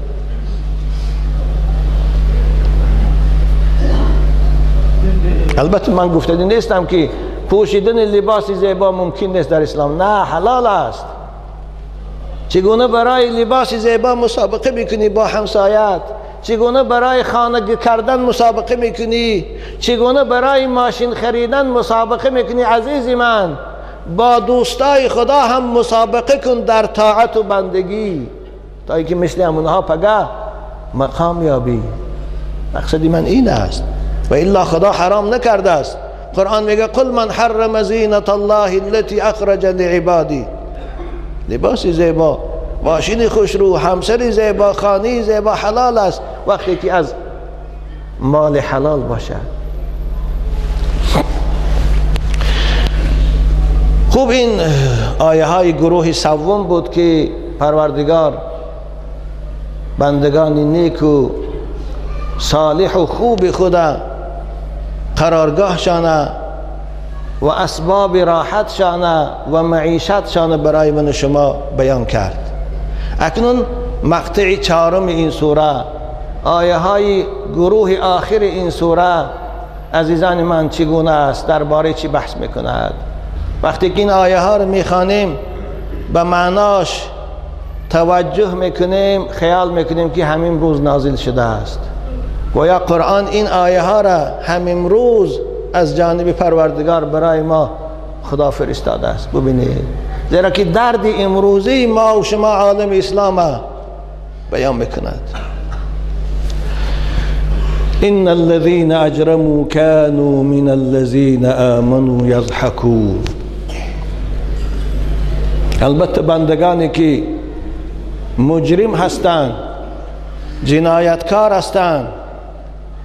البته من گفته نیستم که پوشیدن لباس زیبا ممکن نیست در اسلام، نه، حلال است. چگونه برای لباس زیبا مسابقه میکنی با همسایت، چگونه برای خانه کردن مسابقه میکنی، چگونه برای ماشین خریدن مسابقه میکنی. عزیزی من، با دوستای خدا هم مسابقه کن در طاعت و بندگی تا اینکه مثل همونها پگه مقام یابی. مقصدی من این است و الا خدا حرام نکرده است. قرآن میگه قل من حرم زینت الله التي اخرج لعبادی. لباس زیبا، ماشین خوشرو، همسر زیبا، خانه زیبا حلال است وقتی که از مال حلال باشد. خوب، این آیه های گروه سوم بود که پروردگار بندگان نیک و صالح و خوب خدا قرارگاه شانه و اسباب راحت شانه و معیشت شانه برای من و شما بیان کرد. اکنون مقطع چهارم این سوره، آیه های گروه آخر این سوره عزیزان من چگونه است، درباره چی بحث میکند؟ وقتی که این آیه ها رو میخوانیم به معناش توجه میکنیم، خیال میکنیم که همین روز نازل شده است. گویا قرآن این آیه ها را همین روز از جانب پروردگار برای ما خدا فرستاده است. ببینید، زیرا که درد امروزی ما و شما عالم اسلام بیان میکند. ان الذين اجرموا كانوا من الذين آمنوا يضحكون. البته بندگانی که مجرم هستند، جنایتکار هستند،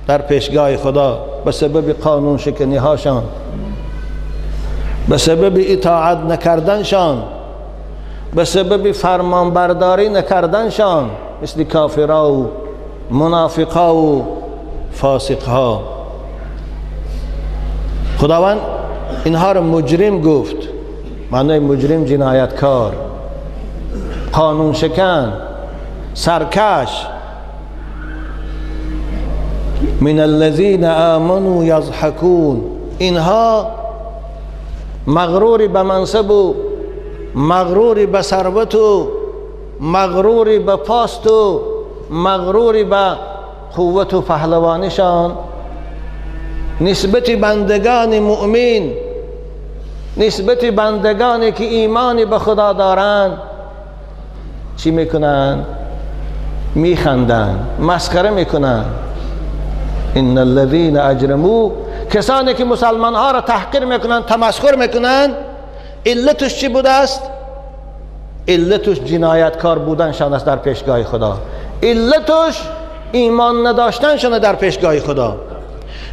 در پیشگاه خدا به سبب قانون شکنی هاشان، به سبب اطاعت نکردنشان، به سبب فرمانبرداری نکردنشان، مثل کافرها و منافقها و فاسقها. خداوند اینها را مجرم گفت. معنی مجرم جنایتکار، قانون شکن، سرکش. من الذين آمنوا يضحكون. اینها مغروری به منصب و مغروری به ثروت و مغروری به پاست و مغروری به قوت و پهلوانیشان نسبت بندگان مؤمن، نسبت بندگانی که ایمانی به خدا دارند چی میکنن؟ میخندن، مسخره میکنن. ان الذين اجرموا، کسانی که مسلمان ها را تحقیر میکنن، تمسخر میکنن، علتش چی بوده است؟ علتش جنایتکار بودنشان است در پیشگاه خدا. علتش ایمان نداشتنشان در پیشگاه خدا.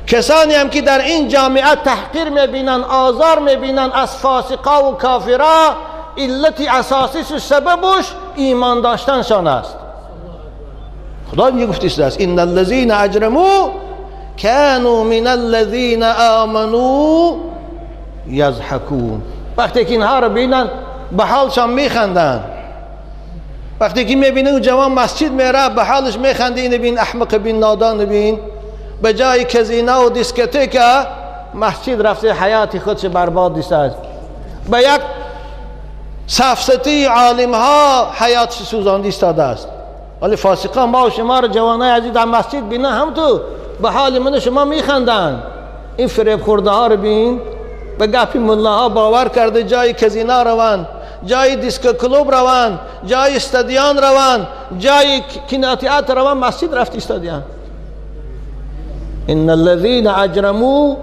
کسانی هم که در این جامعه تحقیر میبینن، آزار میبینن از فاسقا و کافرا، علت اساسیش و سببش ایمان داشتنشان است. خدا میگه گفتیست است ان الذين اجرموا كانوا من الذين آمنوا يضحكون. وقتی که اینها رو ببینن به حالشان میخندن. وقتی که میبینه اون جوان مسجد میره به حالش میخنده، اینو بین احمق، بین نادان، بین به جای کزینه و دیسکوتک مسجد رفته حیات خودش برباد دیسته. به یک سفسطی عالم ها حیاتش سوزانده ایستاده است. ولی فاسقان ما و شما رو جوانای عزیز در مسجد بینه هم تو به حال من شما میخندن. این فریب خورده ها رو بین، به گپی ملاها باور کرده جای کزینه روان، جای دیسکو کلوب روان، جای استادیان روان، جای کیناتئاتر روان، مسجد رفت استادیان. ان الذين اجرموا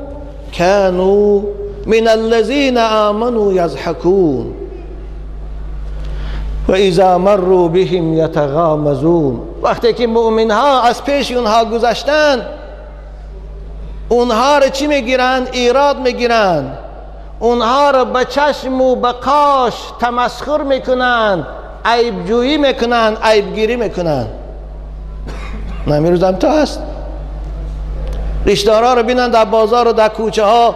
كانوا من الذين آمنوا يضحكون و اذا مروا بهم يتغامزون. وقتی که مؤمن ها از پیش اونها گذشتن، اونها رو چی میگیرن؟ ایراد میگیرن. اونها رو به چشم و به قاش تمسخر میکنن، عیب جویی میکنن، عیب گیری میکنن. نمیروز هم تا هست. رشته‌ها رو بینن در بازار و در کوچه ها،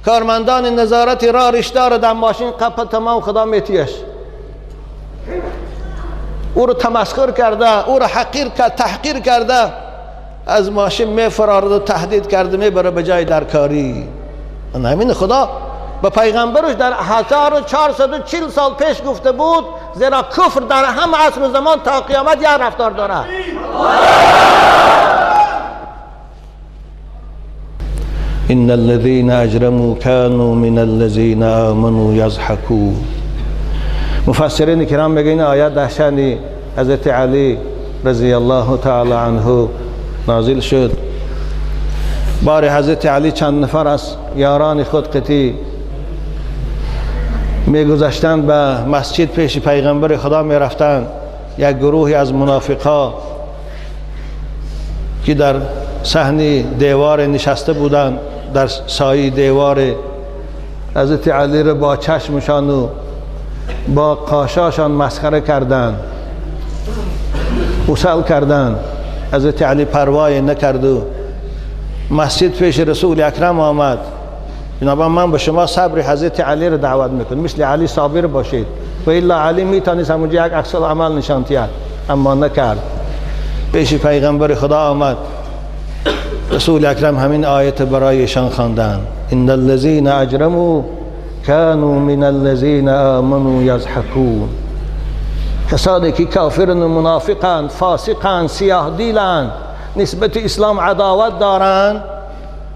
کارمندان نظارت را رشته رو در ماشین قپل تمام خدا میتیش. او رو تمسخر کرده، او رو حقیر کرده، تحقیر کرده، از ماشین میفرارد و تهدید کرده میبره به جای درکاری. همین خدا به پیغمبرش در 1440 سال پیش گفته بود، زیرا کفر در همه عصر و زمان تا قیامت یک رفتار داره. ان الذين اجرموا كانوا من الذين آمنوا يضحكون. مفسرین کرام میگن این آیات در شأن حضرت علی رضی الله تعالی عنه نازل شد. بار حضرت علی چند نفر از یاران خود قطعی میگذشتند به مسجد پیش پیغمبر خدا میرفتند. یک گروهی از منافقا که در صحن دیوار نشسته بودند، در سایه دیوار، حضرت علی را با چشمشان و با قاشاشان مسخره کردند، وصل کردند. حضرت علی پروایی نکرد و مسجد پیش رسول اکرم آمد. جناب من به شما صبر حضرت علی را دعوت میکنم، مثل علی صابر باشید، و الا علی میتونید همونجا یک عکس العمل نشان دهد، اما نکرد. پیش پیغمبر خدا آمد. رسول اکرم همین آیت برایشان خواندند: ان الذين اجرموا كانوا من الذين آمنوا يضحكون. کسانی که کافرن و منافقند، فاسقند، سیاه دیلند، نسبت اسلام عداوت دارند،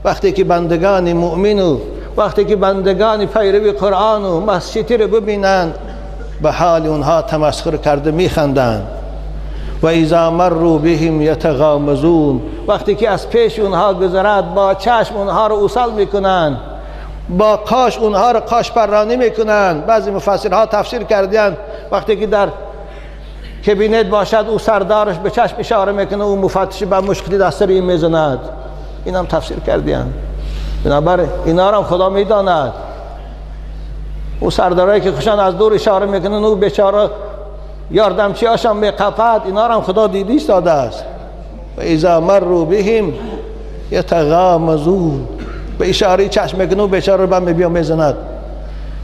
وقتی که بندگان مؤمن و وقتی که بندگان پیرو قرآن و مسجدی رو ببینند، به حال اونها تمسخر کرده میخندند. و اذا مروا بهم یتغامزون، وقتی که از پیش اونها گذرد با چشم اونها رو اوصل میکنن، با کاش اونها رو کاش پرانی میکنن. بعضی مفسرها تفسیر کردن وقتی که در کابینت باشد او سردارش به چشم اشاره میکنه، او مفتش به مشکلی دست روی میزند. این هم تفسیر کردن. بنابراین اینا رو هم خدا میداند. او سردارایی که خوشن از دور اشاره میکنن، او بیچاره یاردمچی هاشم میقفد، اینا رو هم خدا دیدیش داده است. و اذا مروا بهم یتغامزون، به اشاره چشم میکنه و بیچاره رو بم بیا میزند،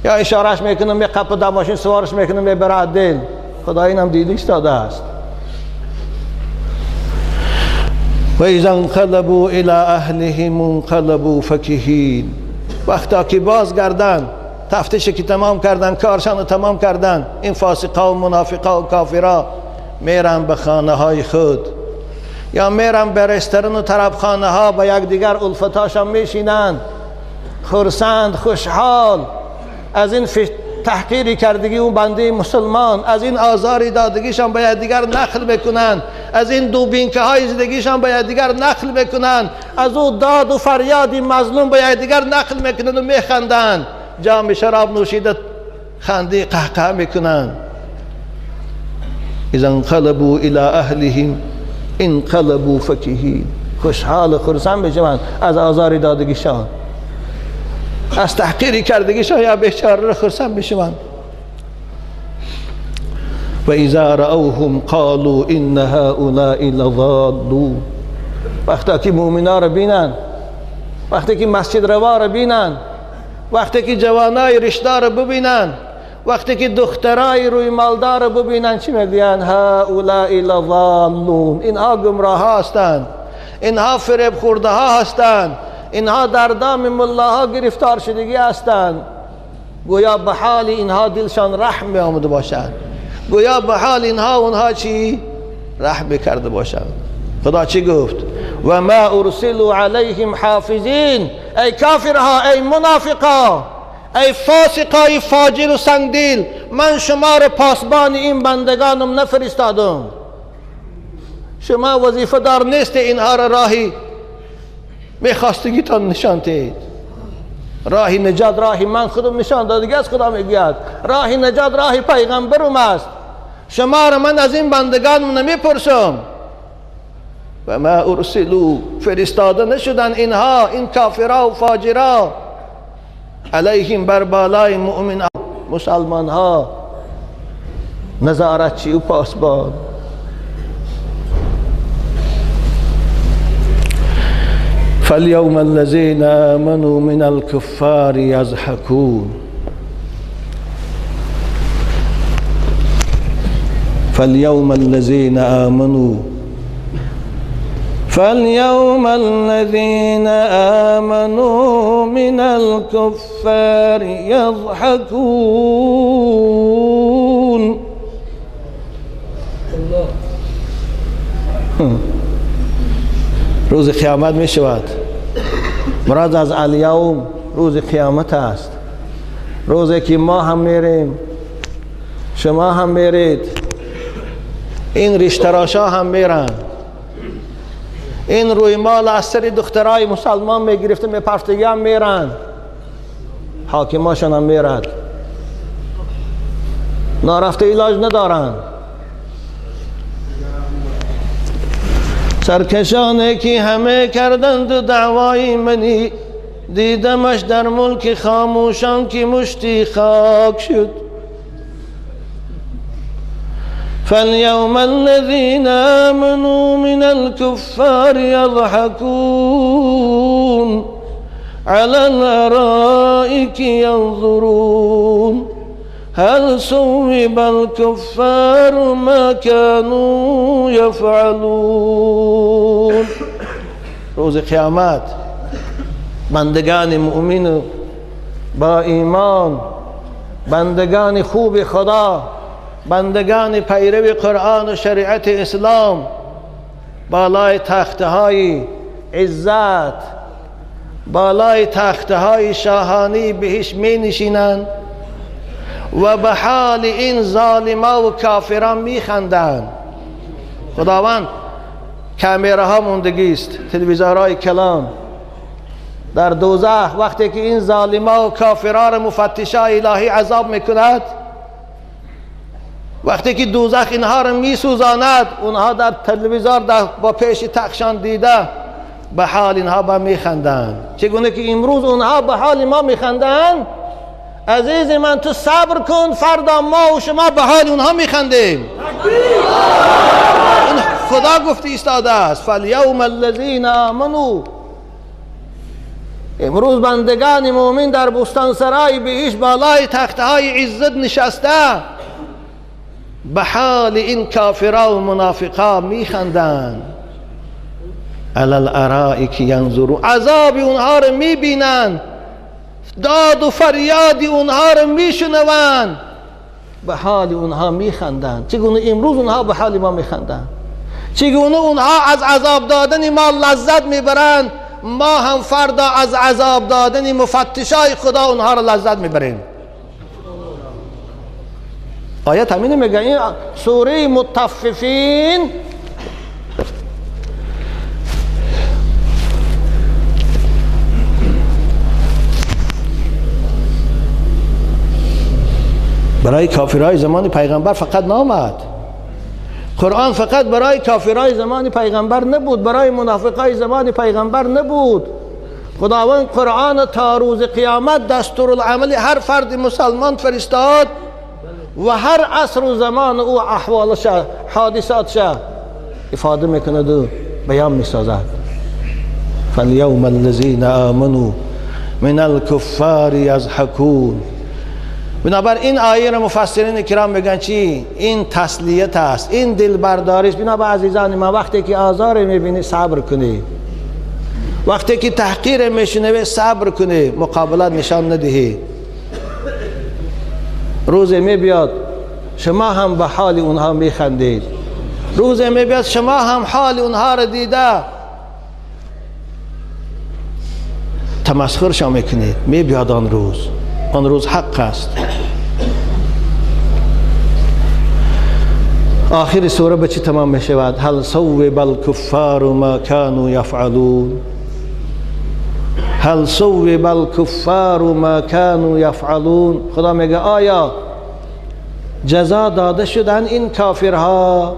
یا اشارهش میکنه میقفد، ماشین سوارش میکنه میبره دل. خدا اینم دیدیش داده است. و اذا انقلبوا الى اهلهم انقلبوا فکهین، وقتا که بازگردن، تفتیش که تمام کردن، کارشان رو تمام کردن، این فاسقا و منافقا و کافرا میرن به خانه های خود، یا میرن به رستوران و طربخانه ها، با یکدیگر الفتاشان میشینن، خرسند خوشحال از این تحقیری کردگی اون بنده مسلمان، از این آزاری دادگیشان به یکدیگر نقل میکنن، از این دوبینکه های زدگیشان به یکدیگر نقل میکنن، از او داد و فریادی مظلوم به یکدیگر نقل میکنن و میخندن، جام شراب نوشیده خنده قهقه میکنن. اذا انقلبوا الى اهلهم انقلبوا فکهین، خوشحال خرسند میشن از آزاری دادگیشان، از تحقیری کردگیشان، یا بیچاره را خرسند میشن. و اذا رأوهم قالوا ان هؤلاء لضالون، وقتی که مؤمنا را بینن، وقتی که مسجد روا را بینن، وقتی که جوانای رشدار را ببینن، وقتی که دخترای روی مالدار را ببینن، چی میگوین؟ هؤلاء لضالون، اینها گمراه هستند، اینها فریب خورده ها هستند، اینها در دام ملاها گرفتار شدگی هستند. گویا به حال اینها دلشان رحم می آمده باشند، گویا به حال اینها اونها چی؟ رحم کرده باشند. خدا چی گفت؟ و ما ارسلوا علیهم حافظین، ای کافرها، ای منافقا، ای فاسقای فاجر و سنگدل، من شما را پاسبان این بندگانم نفرستادم. شما وظیفه دار نیست اینها را راهی میخواستگیتان نشان دهید. راهی نجات راهی من خودم نشان دادگی از خدا میگوید، راهی نجات راهی پیغمبرم است. شما را من از این بندگانم نمیپرسم. و ما ارسلوا، فرستاده نشدن اینها، این کافرها و فاجرها، علیهم بر بالای مؤمن مسلمان ها نظارتچی و پاسبان. فاليوم الذين آمنوا من الكفار يضحكون، فاليوم الذين آمنوا، فاليوم الذين آمنوا من الكفار يضحكون. روز قیامت می شود. مراد از الیوم روز قیامت است، روزی که ما هم میریم، شما هم میرید، این ریشتراشا هم میرن، این روی مال از سر دخترای مسلمان میگرفته میپرفتگی هم میرن، حاکماشان هم میرد، نارفته علاج ندارن. سرکشانه که همه کردند دعوای منی، دیدمش در ملک خاموشان که مشتی خاک شد. فاليوم الذين آمنوا من الكفار يضحكون على الأرائك ينظرون هل ثوب الكفار ما كانوا يفعلون. روز قیامت بندگان مؤمن با ایمان، بندگان خوب خدا، بندگان پیرو قرآن و شریعت اسلام بالای تختهای عزت، بالای تختهای شاهانی بهش می نشینند و به حال این ظالما و کافران می خندند. خداوند کامراها موندگی است، تلویزیون‌های کلان. در دوزخ وقتی که این ظالما و کافران مفتشای الهی عذاب میکند، وقتی که دوزخ اینها را میسوزاند، اونها در تلویزیون با پیش تخشان دیده به حال اینها با میخندند. چگونه که امروز اونها به حال ما میخندند، عزیز من تو صبر کن، فردا ما و شما به حال اونها میخندیم. این خدا گفته ایستاده است فالیوم الذین آمنوا. امروز بندگان مومن در بستانسرای بهشت بالای تختهای عزت نشسته به حال این کافرها و منافقا میخندند. علی الارائک ینظرون، عذاب اونها رو میبینند، داد و فریاد اونها رو میشنوند، به حال اونها میخندند. چگونه امروز اونها به حال ما میخندند، چگونه اونها از عذاب دادن ما لذت میبرند، ما هم فردا از عذاب دادن مفتشای خدا اونها رو لذت میبریم. آیت همین میگه. این سوره مطففین برای کافرهای زمان پیغمبر فقط نامد. قرآن فقط برای کافرهای زمان پیغمبر نبود، برای منافقای زمان پیغمبر نبود. خداوند قرآن تا روز قیامت دستورالعمل هر فرد مسلمان فرستاد و هر عصر و زمان او احوالش حادثاتش افاده میکند و بیان میسازد. فالیوم الذین آمنوا من الکفار یضحکون. بنابر این آیه را مفسرین کرام میگن چی؟ این تسلیت است، این دلبرداری است. بنابر عزیزان ما وقتی که آزار میبینی صبر کنی، وقتی که تحقیر میشنوی صبر کنی، مقابلت نشان ندهی. روزی میبیاد شما هم به حال اونها میخندید، روزی میبیاد شما هم حال اونها را دیده تمسخرشان میکنید. میبیاد آن روز حق است. آخر سوره به چی تمام می شود؟ هل صوب الکفار ما كانوا یفعلون. هل صوب الکفار ما كانوا یفعلون. خدا میگه آیا جزا داده شدن این کافرها،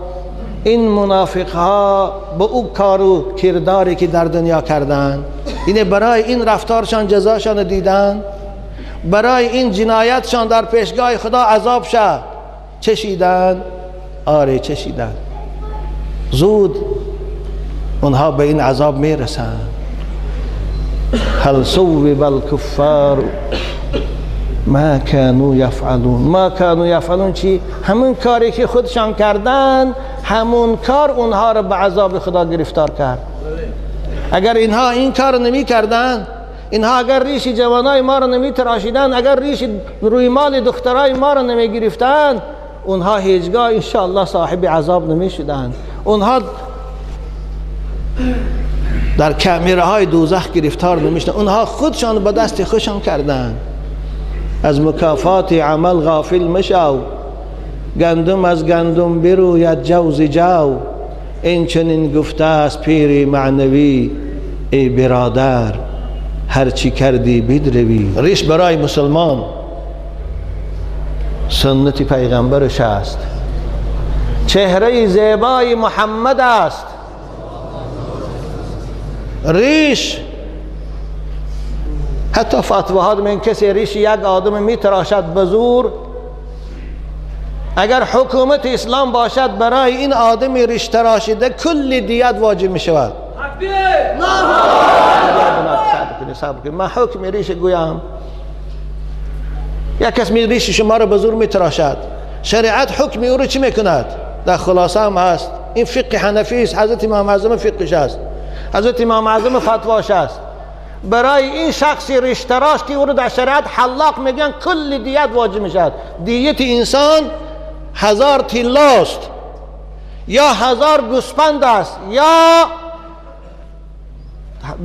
این منافقها به او کار و کرداری که در دنیا کردن؟ اینه برای این رفتارشان جزاشان دیدن، برای این جنایتشان در پیشگاه خدا عذاب شد چشیدن؟ آره چشیدن. زود اونها به این عذاب میرسند. هل صوب الکفار ما كانوا یفعلون. ما كانوا یفعلون چی؟ همون کاری که خودشان کردن، همون کار اونها را به عذاب خدا گرفتار کرد. اگر اینها این کار نمی کردن، اینها اگر ریش جوانای ما را نمی تراشیدن، اگر ریش روی مال دخترای ما را نمی گرفتن، اونها هیچگاه انشاءالله صاحب عذاب نمی شدن. اونها در کامره های دوزخ گرفتار نمی شدن. اونها خودشان به دست خودشان کردن. از مکافات عمل غافل مشو، گندم از گندم بروید جو ز جو. این چنین گفته است پیر معنوی ای برادر، هرچی کردی بدروی. ریش برای مسلمان سنت پیغمبرش است، چهره زیبای محمد است. ریش حتی فتواها من کسی ریش یک آدم می تراشد به زور، اگر حکومت اسلام باشد برای این آدم ریش تراشیده کل دیت واجب می شود. من حکم ریش گویم، یک کس می ریش شما را به زور می تراشد، شریعت حکم او را چی می کند؟ در خلاصه هم هست. این فقه حنفی است، حضرت امام اعظم فقهش است، حضرت امام اعظم فتواش است. برای این شخصی ریش تراش که او را در شریعت حلاق میگن کل دیت واجب می شود. دیت انسان 1000 تیلاست، یا 1000 گوسپند است، یا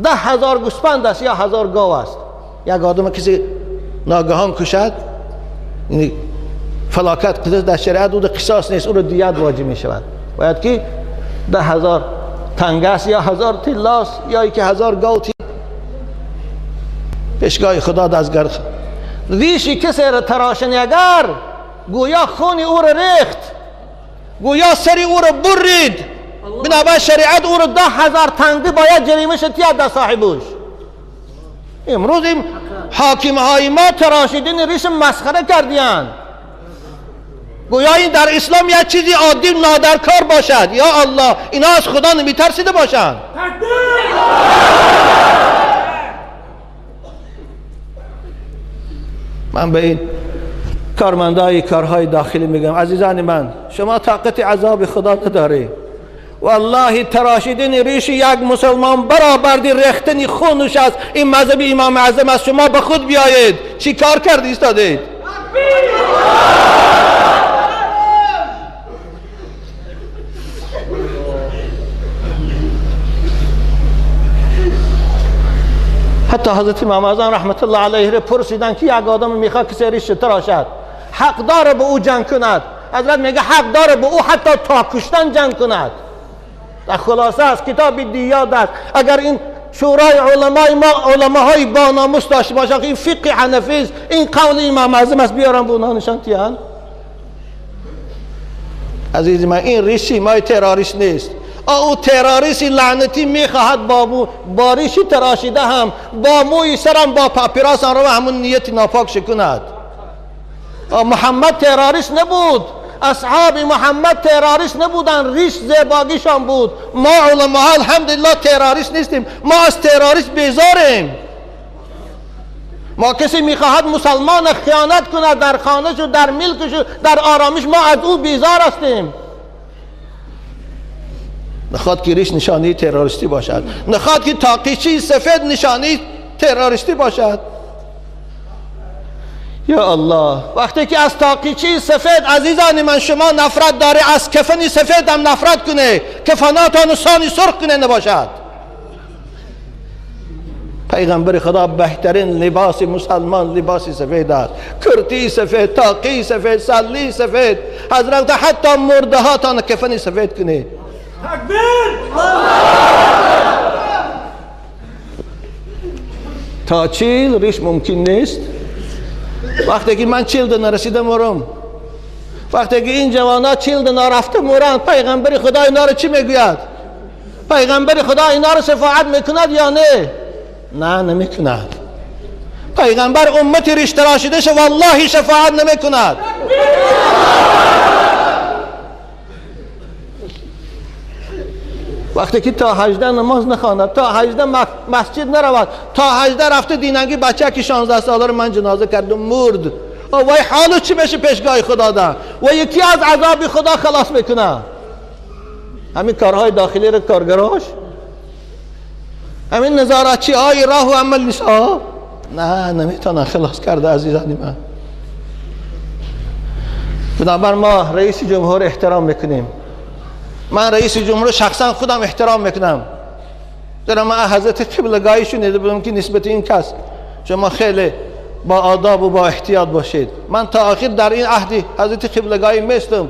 10,000 گوسپند است، یا 1000 گاو است. یک آدم کسی ناگهان کشد، یعنی فلاکت کده در شریعت او قصاص نیست، او را دیت واجب می شود. باید که 10,000 تنگست یا 1000 تیلاس یا که 1000 گاوتی پیشگاه خدا دستگرد. ریشی کسی را تراشن اگر گویا خون او را ریخت، گویا سری او را برید، بنابراین شریعت او را 10,000 تنگی باید جریمه شد از صاحبش. امروز این حاکم های ما تراشیدن ریش مسخره کردیان. گویا این در اسلام یک چیزی عادی نادرکار باشد. یا الله، اینا از خدا نمیترسیده باشند. من به این کارمندای کارهای داخلی میگم عزیزان من، شما طاقت عذاب خدا نداری. والله تراشیدن ریش یک مسلمان برآوردی ریختن خونش از این مذهب امام اعظم از شما به خود بیایید. چی کار کردی ایستادید؟ حتی حضرت امام اعظم رحمت الله علیه را پرسیدن که یک آدم میخواد کسی ریش تراشد حق داره به او جنگ کند؟ حضرت میگه حق داره به او حتی تا کشتن جنگ کند. در خلاصه از کتاب دیات است. اگر این شورای علمای ما علماهای با ناموس داشته باشند که این فقه حنفی است، این قول امام اعظم است، بیارن به اونها نشان تیان. عزیز من، این ریشی مای تروریست نیست. او تروریست لعنتی میخواهد با ریشی تراشیده هم با موی سرم با پاپیراس آن رو همون نیت ناپاک شکند. محمد تروریست نبود، اصحاب محمد تروریست نبودن، ریش زیباگیشان بود. ما علماء الحمدلله تروریست نیستیم، ما از تروریست بیزاریم. ما کسی میخواهد مسلمان خیانت کند در خانه‌ش و در ملکش و در آرامش، ما از او بیزار هستیم. نخواد که ریش نشانی تروریستی باشد، نخواد که تاقیچی سفید نشانی تروریستی باشد. یا الله، وقتی که از تاقیچی سفید عزیزان من شما نفرت داره، از کفنی سفید هم نفرت کنه، کفناتان سانی سرخ کنه نباشد. پیغمبر خدا بهترین لباس مسلمان لباس سفید است. کرتی سفید، تاقی سفید، سلی سفید. حضرت حتی مرده هاتان کفنی سفید کنه. تکبیر! تا چیل ریش ممکن نیست. وقتی که من 40 نرسیدم مرم، وقتی که این جوانا 40 نرفته مرند، پیغمبر خدا اینا رو چی میگوید؟ پیغمبر خدا اینا رو شفاعت میکند یا نه؟ نه، نمیکند. پیغمبر امتی ریش تراشیده شه والله شفاعت نمیکند. وقتی که تا 18 نماز نخواند، تا 18 مسجد نرود، تا 18 رفته دیننگی بچه که 16 ساله رو من جنازه کردم مرد، وای حالو چی بشه پیشگاه خدا ده؟ و یکی از عذاب خدا خلاص میکنه؟ همین کارهای داخلی رو کارگراش، همین نظارتچی های راه و عمل نسا نه نمیتونن خلاص کرده. عزیزانی من، بنابر ما رئیس جمهور احترام میکنیم. من رئیس جمهور شخصا خودم احترام میکنم. در من حضرت قبلگاهی شنیده بودم که نسبت این کس شما خیلی با آداب و با احتیاط باشید. من تا آخر در این عهد حضرت قبلگاهی میستم،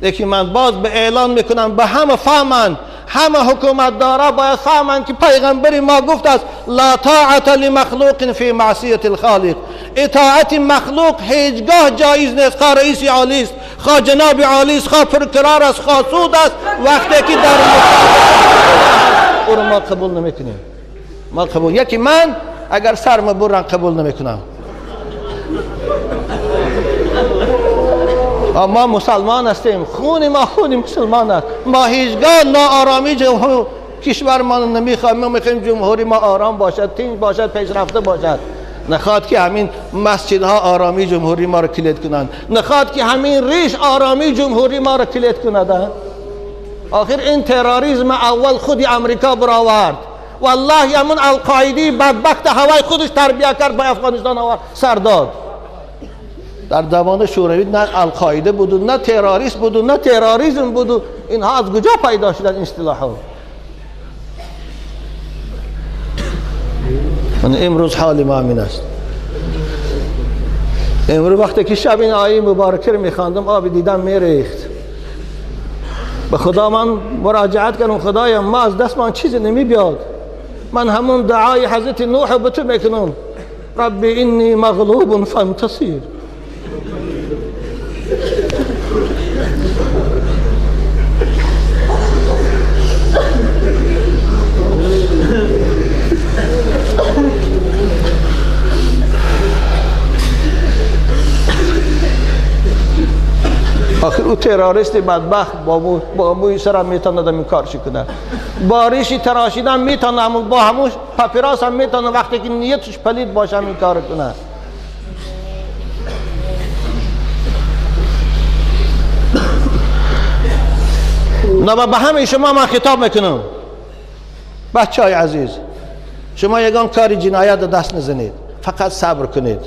لیکن من باز به اعلان میکنم به همه فهمن، همه حکومت دارا باید فهمن که پیغمبر ما گفت است لا طاعت لمخلوق فی معصیت الخالق. اطاعت مخلوق هیچگاه جایز نیست، خواه رئیس عالی است، خواه جناب عالی است، خواه پرکرار است، خواه سود است، وقتی که در او رو ما قبول نمیکنیم. ما قبول، یکی من اگر سرم برن قبول نمیکنم. ما مسلمان هستیم، خون ما خون مسلمان است. ما هیچگاه ناآرامی کشور ما نمیخوایم. ما میخوایم جمهوری ما آرام باشد، تنگ باشد، پیشرفته باشد. نخواد که همین مسجدها آرامی جمهوری ما را کلید کنند، نخواد که همین ریش آرامی جمهوری ما را کلید کند. آخر این تروریسم اول خودی امریکا برآورد. والله همون القاعده بدبخت هوای خودش تربیت کرد، با افغانستان آورد سر داد. در زمان شوروی نه القاعده بود، نه تروریست بود، نه تروریسم بود. اینها از کجا پیدا شدن این اصطلاحات؟ امروز حال ما همین است. امروز وقتی که شب این آیه مبارکه رو میخواندم آب دیدم میریخت. به خدا من مراجعت کردم، خدایا ما از دست من چیزی نمی بیاد، من همون دعای حضرت نوح به تو میکنم، ربی انی مغلوب فانتصر. آخر او تروریست بدبخت با موی سر هم میتونه این کارشی کنه، باریشی تراشیدن میتونه، با همون پاپیراس هم میتونه وقتی که نیتش پلید باشه این کار کنه. نه به همه شما من خطاب میکنم، بچه های عزیز، شما یگان کاری جنایت دست نزنید، فقط صبر کنید،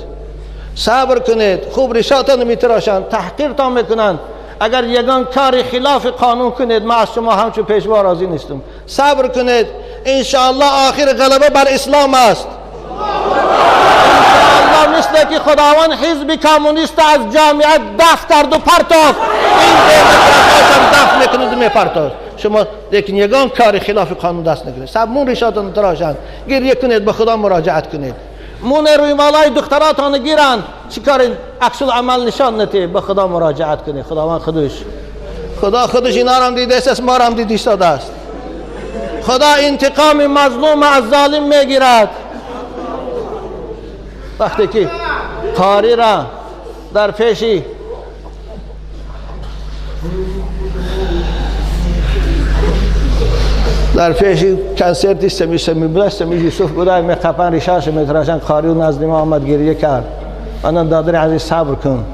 صبر کنید. خوب ریشاتان میتراشند، تحقیرتان میکنند، اگر یگان کاری خلاف قانون کنید ما از شما همچون پیشوا راضی نیستم. صبر کنید، انشاءالله آخر غلبه بر اسلام است. انشاءالله مثل که خداوند حزب کمونیست از جامعه دفع کرد و پرتاف، این دیمقراطیات دفع میکنید و میپرتاف. شما لیکن یگان کاری خلاف قانون دست نگیرید، صبمون ریشاتان تراشند، گریه کنید، به خدا مراجعت کنید. مون روی مالای دختراتان گیرن، چیکار عکس العمل نشان نده، به خدا مراجعت کنید. خداوند خدا خودش اینا رو هم دیده است، ما رو هم دیده ایستاده است. خدا انتقام مظلوم از ظالم میگیرد. وقتی که قاری را در پیشی کنسرتی سمی بوده، سمی یوسف بوده، می خپن ریشاش میتراشن، قاری و نزد ما آمد گریه کرد. آنان دادر عزیز صبر کن،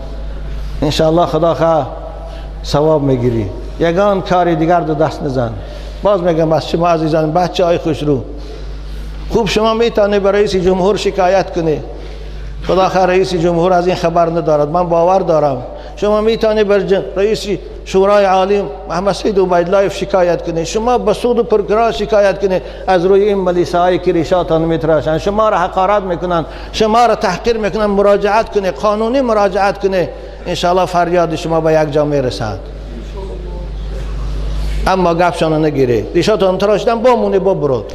انشاءالله خدا خواه ثواب میگیری، یگان کاری دیگر دو دست نزن. باز میگم بس شما عزیزان، بچه های خوشرو، خوب شما میتونی به رئیس جمهور شکایت کنی، خدا خواه رئیس جمهور از این خبر ندارد، من باور دارم. شما میتونی بر رئیس شورای عالی محمد سید عبیدالله شکایت کنید، شما به سود و پرکرا شکایت کنید از روی این ملیساهای که ریشاتان میتراشند، شما را حقارت میکنند، شما را تحقیر میکنند. مراجعت کنید، قانونی مراجعت کنید، انشاءالله فریاد شما به یک جا میرسد. اما گپشان نگیرید، ریشاتان تراشیدن با مونه با برود،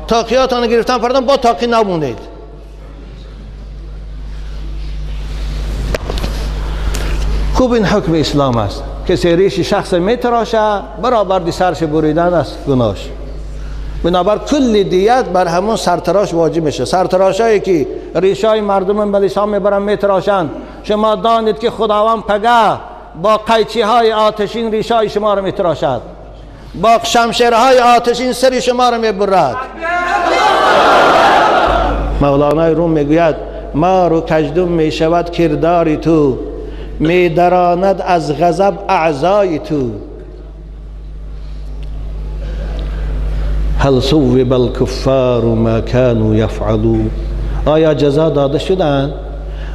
تاقیاتان گرفتن فردان با تاقی نمونید. خوب این حکم اسلام است، کسی ریش شخص میتراشه برابر دی سرش بریدن است گناهش، بنابر کل دیت بر همون سرتراش واجب میشه. سرتراشایی که ریشای مردم ملیسا میبرن میتراشن، شما دانید که خداوند پگه با قیچی های آتشین ریشای شما رو میتراشد، با شمشیرهای آتشین سر شما رو میبرد. مولانای روم میگوید مار و کژدم میشود کرداری تو، می دراند از غضب اعضای تو. هل ثوب الکفار ما كانوا یفعلون، آیا جزا داده شدند؟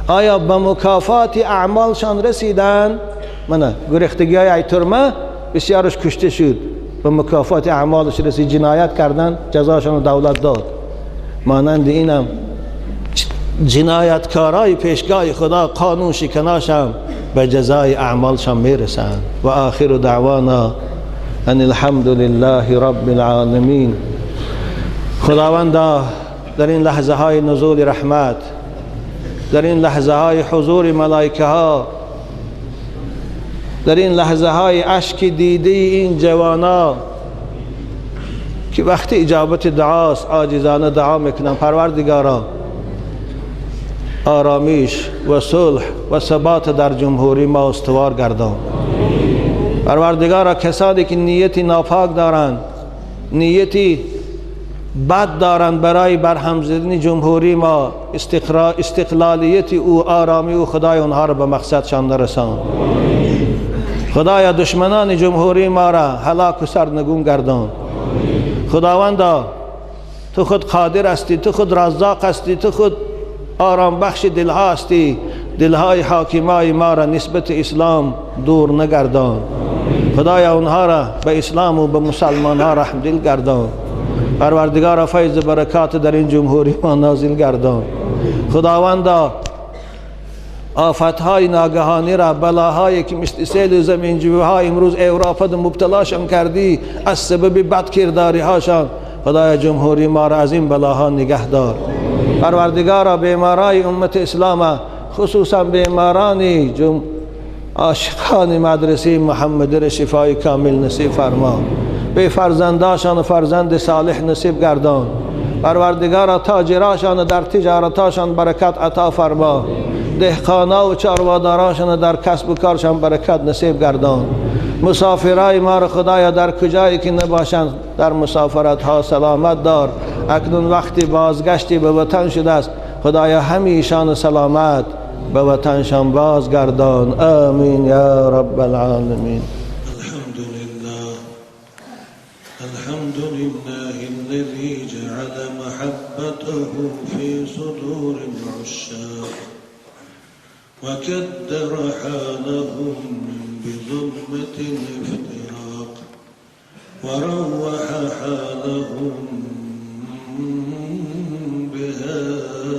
آیا به مکافات اعمالشان رسیدند؟ منه گریختگی های ایترمه بسیارش کشته شد، به مکافات اعمالش رسید، جنایت کردن جزاشان دولت داد. مانند اینم جنایتکارای پیشگاه خدا قانون شکناشم به جزای اعمالشان میرسند. و آخر دعوانا ان الحمد لله رب العالمین. خداوندا در این لحظه های نزول رحمت، در این لحظه های حضور ملائکه ها، در این لحظه های اشک دیده این جوانا که وقتی اجابت دعاست عاجزانه دعا میکنن، پروردگارا آرامیش و صلح و ثبات در جمهوری ما استوار گردان. پروردگارا کسانی که نیتی ناپاک دارند، نیتی بد دارند برای برهم زدن جمهوری ما، استقلالیت او، آرامی او، خدای اونها را به مقصدشان نرسان. خدایا دشمنان جمهوری ما را هلاک و سرنگون گردان. خداوندا تو خود قادر هستی، تو خود رزاق هستی، تو خود آرام بخش دلها هستی، دلهای حاکمای ما را نسبت اسلام دور نگردان. خدایا اونها را به اسلام و به مسلمان ها رحم دل گردان. پروردگار فیض برکات در این جمهوری ما نازل گردان. خداوندا آفتهای ناگهانی را، بلاهایی که مثل سیل زمینجوی‌ها امروز اروپا مبتلاشان کردی از سبب بدکرداری هاشان، خدای جمهوری ما را از این بلاها نگه دار. پروردگارا بیمارای امت اسلام، خصوصا بیمارانی عاشقان مدرسه محمد را شفای کامل نصیب فرما. به فرزنداشان و فرزند صالح نصیب گردان. پروردگارا تاجراشان در تجارتاشان برکت عطا فرما. دهقانا و چارواداراشان در کسب و کارشان برکت نصیب گردان. مسافرای ما را خدایا در کجایی که نباشند در مسافرت ها سلامت دار. اکنون وقتی بازگشتی به وطن شده است، خدایا همیشان سلامت به وطنشان بازگردان. آمین یا رب العالمین. الحمد لله الذي جعل محبته في صدور العشاق وكدر حالهم بظلمة الافتراق وروح حالهم بهذا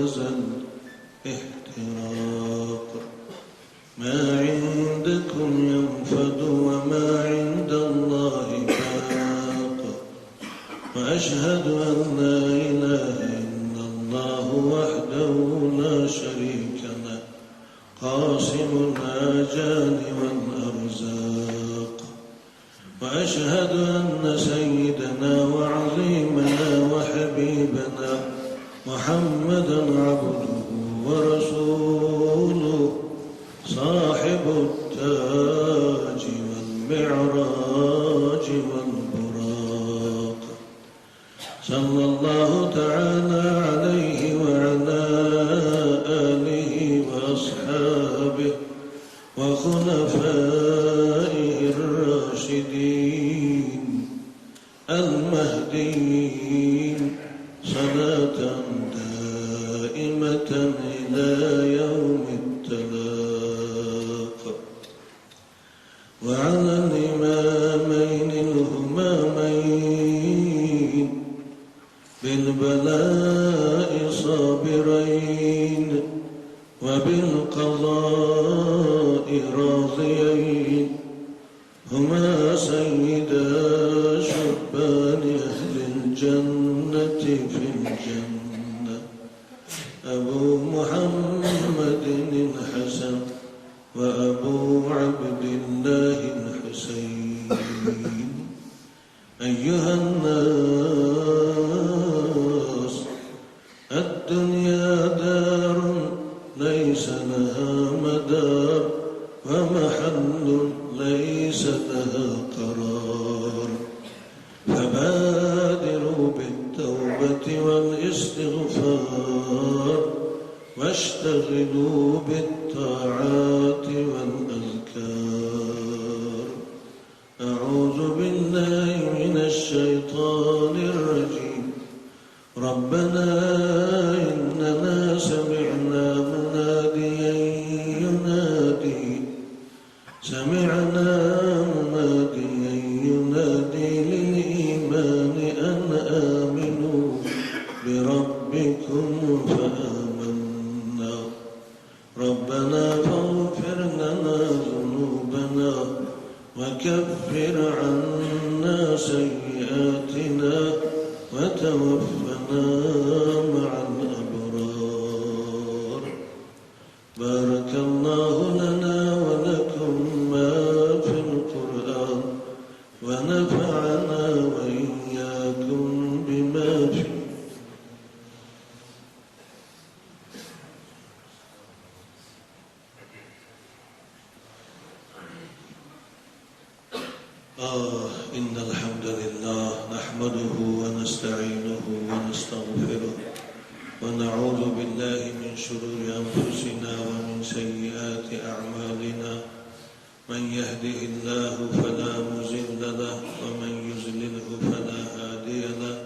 الاحتراق. ما عندكم ينفد وما عند الله باق. وأشهد أن لا إله إلا الله وحده لا شريك له قاسم الآجال والأرزاق. وأشهد أن سيدنا وعظيمنا وحبيبنا محمدا عبده ورسوله صاحب التاج والمعراج والبراق. صلى الله تعالى عليه وعلى آله وأصحابه وخلفائه الراشدين المهديين صلاة دائمة إلى يوم التلاق. وعلى الإمامين الهمامين بالبلاء صابرين وبالقضاء راضيين، هما سيدا شبان أهل الجنة في الجنة، أبو محمد الحسن وأبو عبد الله الحسين. أيها الناس، الدنيا دار ليس لها مدار ومحل ليس لها قرار، فبادروا بالتوبة والاستغفار واشتغلوا بالطاعات والأذكار. أعوذ بالله من الشيطان الرجيم. ربنا إننا سمعنا مناديا ينادي للإيمان أن آمنوا بربكم فآمنا. ربنا فاغفر لنا ذنوبنا وكفر عنا سيئاتنا وتوفنا مع الأبرار. بارك الله لنا ولكم ما في القرآن ونفعنا وإياكم بما فيه. إن الحمد لله نحمده ونستعينه ونستغفره ونعوذ بالله من شرور أنفسنا ومن سيئات أعمالنا. من يهده الله فلا مضل له ومن يضلله فلا هادي له.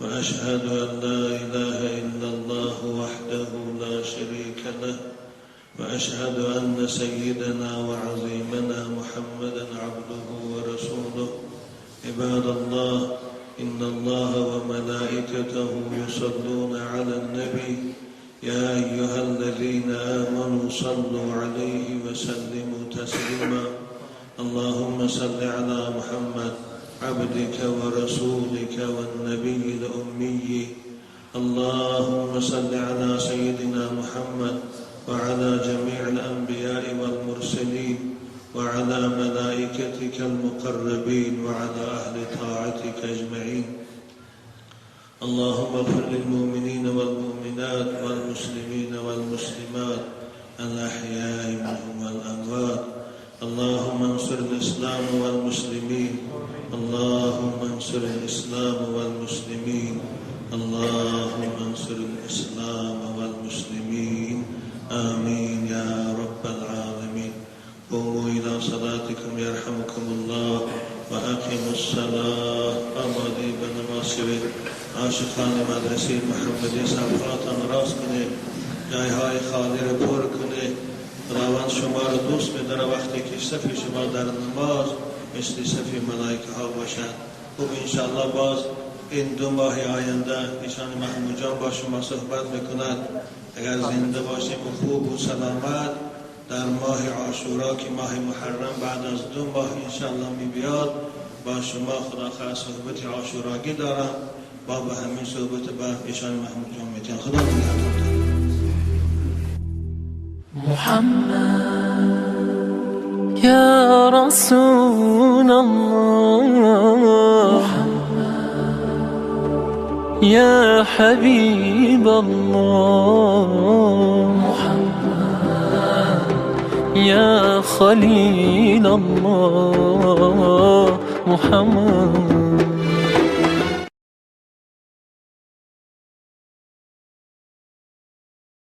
وأشهد أن لا إله إلا الله وحده لا شريك له. وأشهد أن سيدنا وعظيمنا محمدا عبده ورسوله. عباد الله، إن الله وملائكته يصلون على النبي يا أيها الذين آمنوا صلوا عليه وسلموا تسليما اللهم صل على محمد عبدك ورسولك والنبي الأمي اللهم صل على سيدنا محمد وعلى جميع الأنبياء والمرسلين وعلى ملائكتك المقربين وعلى أهل طاعتك أجمعين اللهم اغفر للمؤمنين والمؤمنات والمسلمين والمسلمات الأحياء منهم والأموات اللهم انصر الإسلام والمسلمين اللهم انصر الإسلام والمسلمين اللهم انصر الإسلام والمسلمين آمين يا رب العالمين قوموا إلى صلاتكم يرحمكم الله وأقيموا الصلاة آماده به نماز شوید عاشقان مدرسه محمدی صفحاتان راست کنید جایهای خالی را پر کنید خداوند شما را دوست می‌دارد وقتی که صف شما در نماز مثل صف ملائکه ها باشد خوب انشاءالله باز این 2 ماه آینده ایشان محمود جان با شما صحبت میکند اگر زنده باشیم و خوب و سلامت در ماه عاشورا که ماه محرم بعد از 2 ماه انشاءالله میبیاد با شما خدا خیر صحبت عاشوراگی دارم با همین صحبت با ایشان محمود جان میتین خدا نگهدار محمد يا رسول الله يا حبيب الله محمد يا خليل الله محمد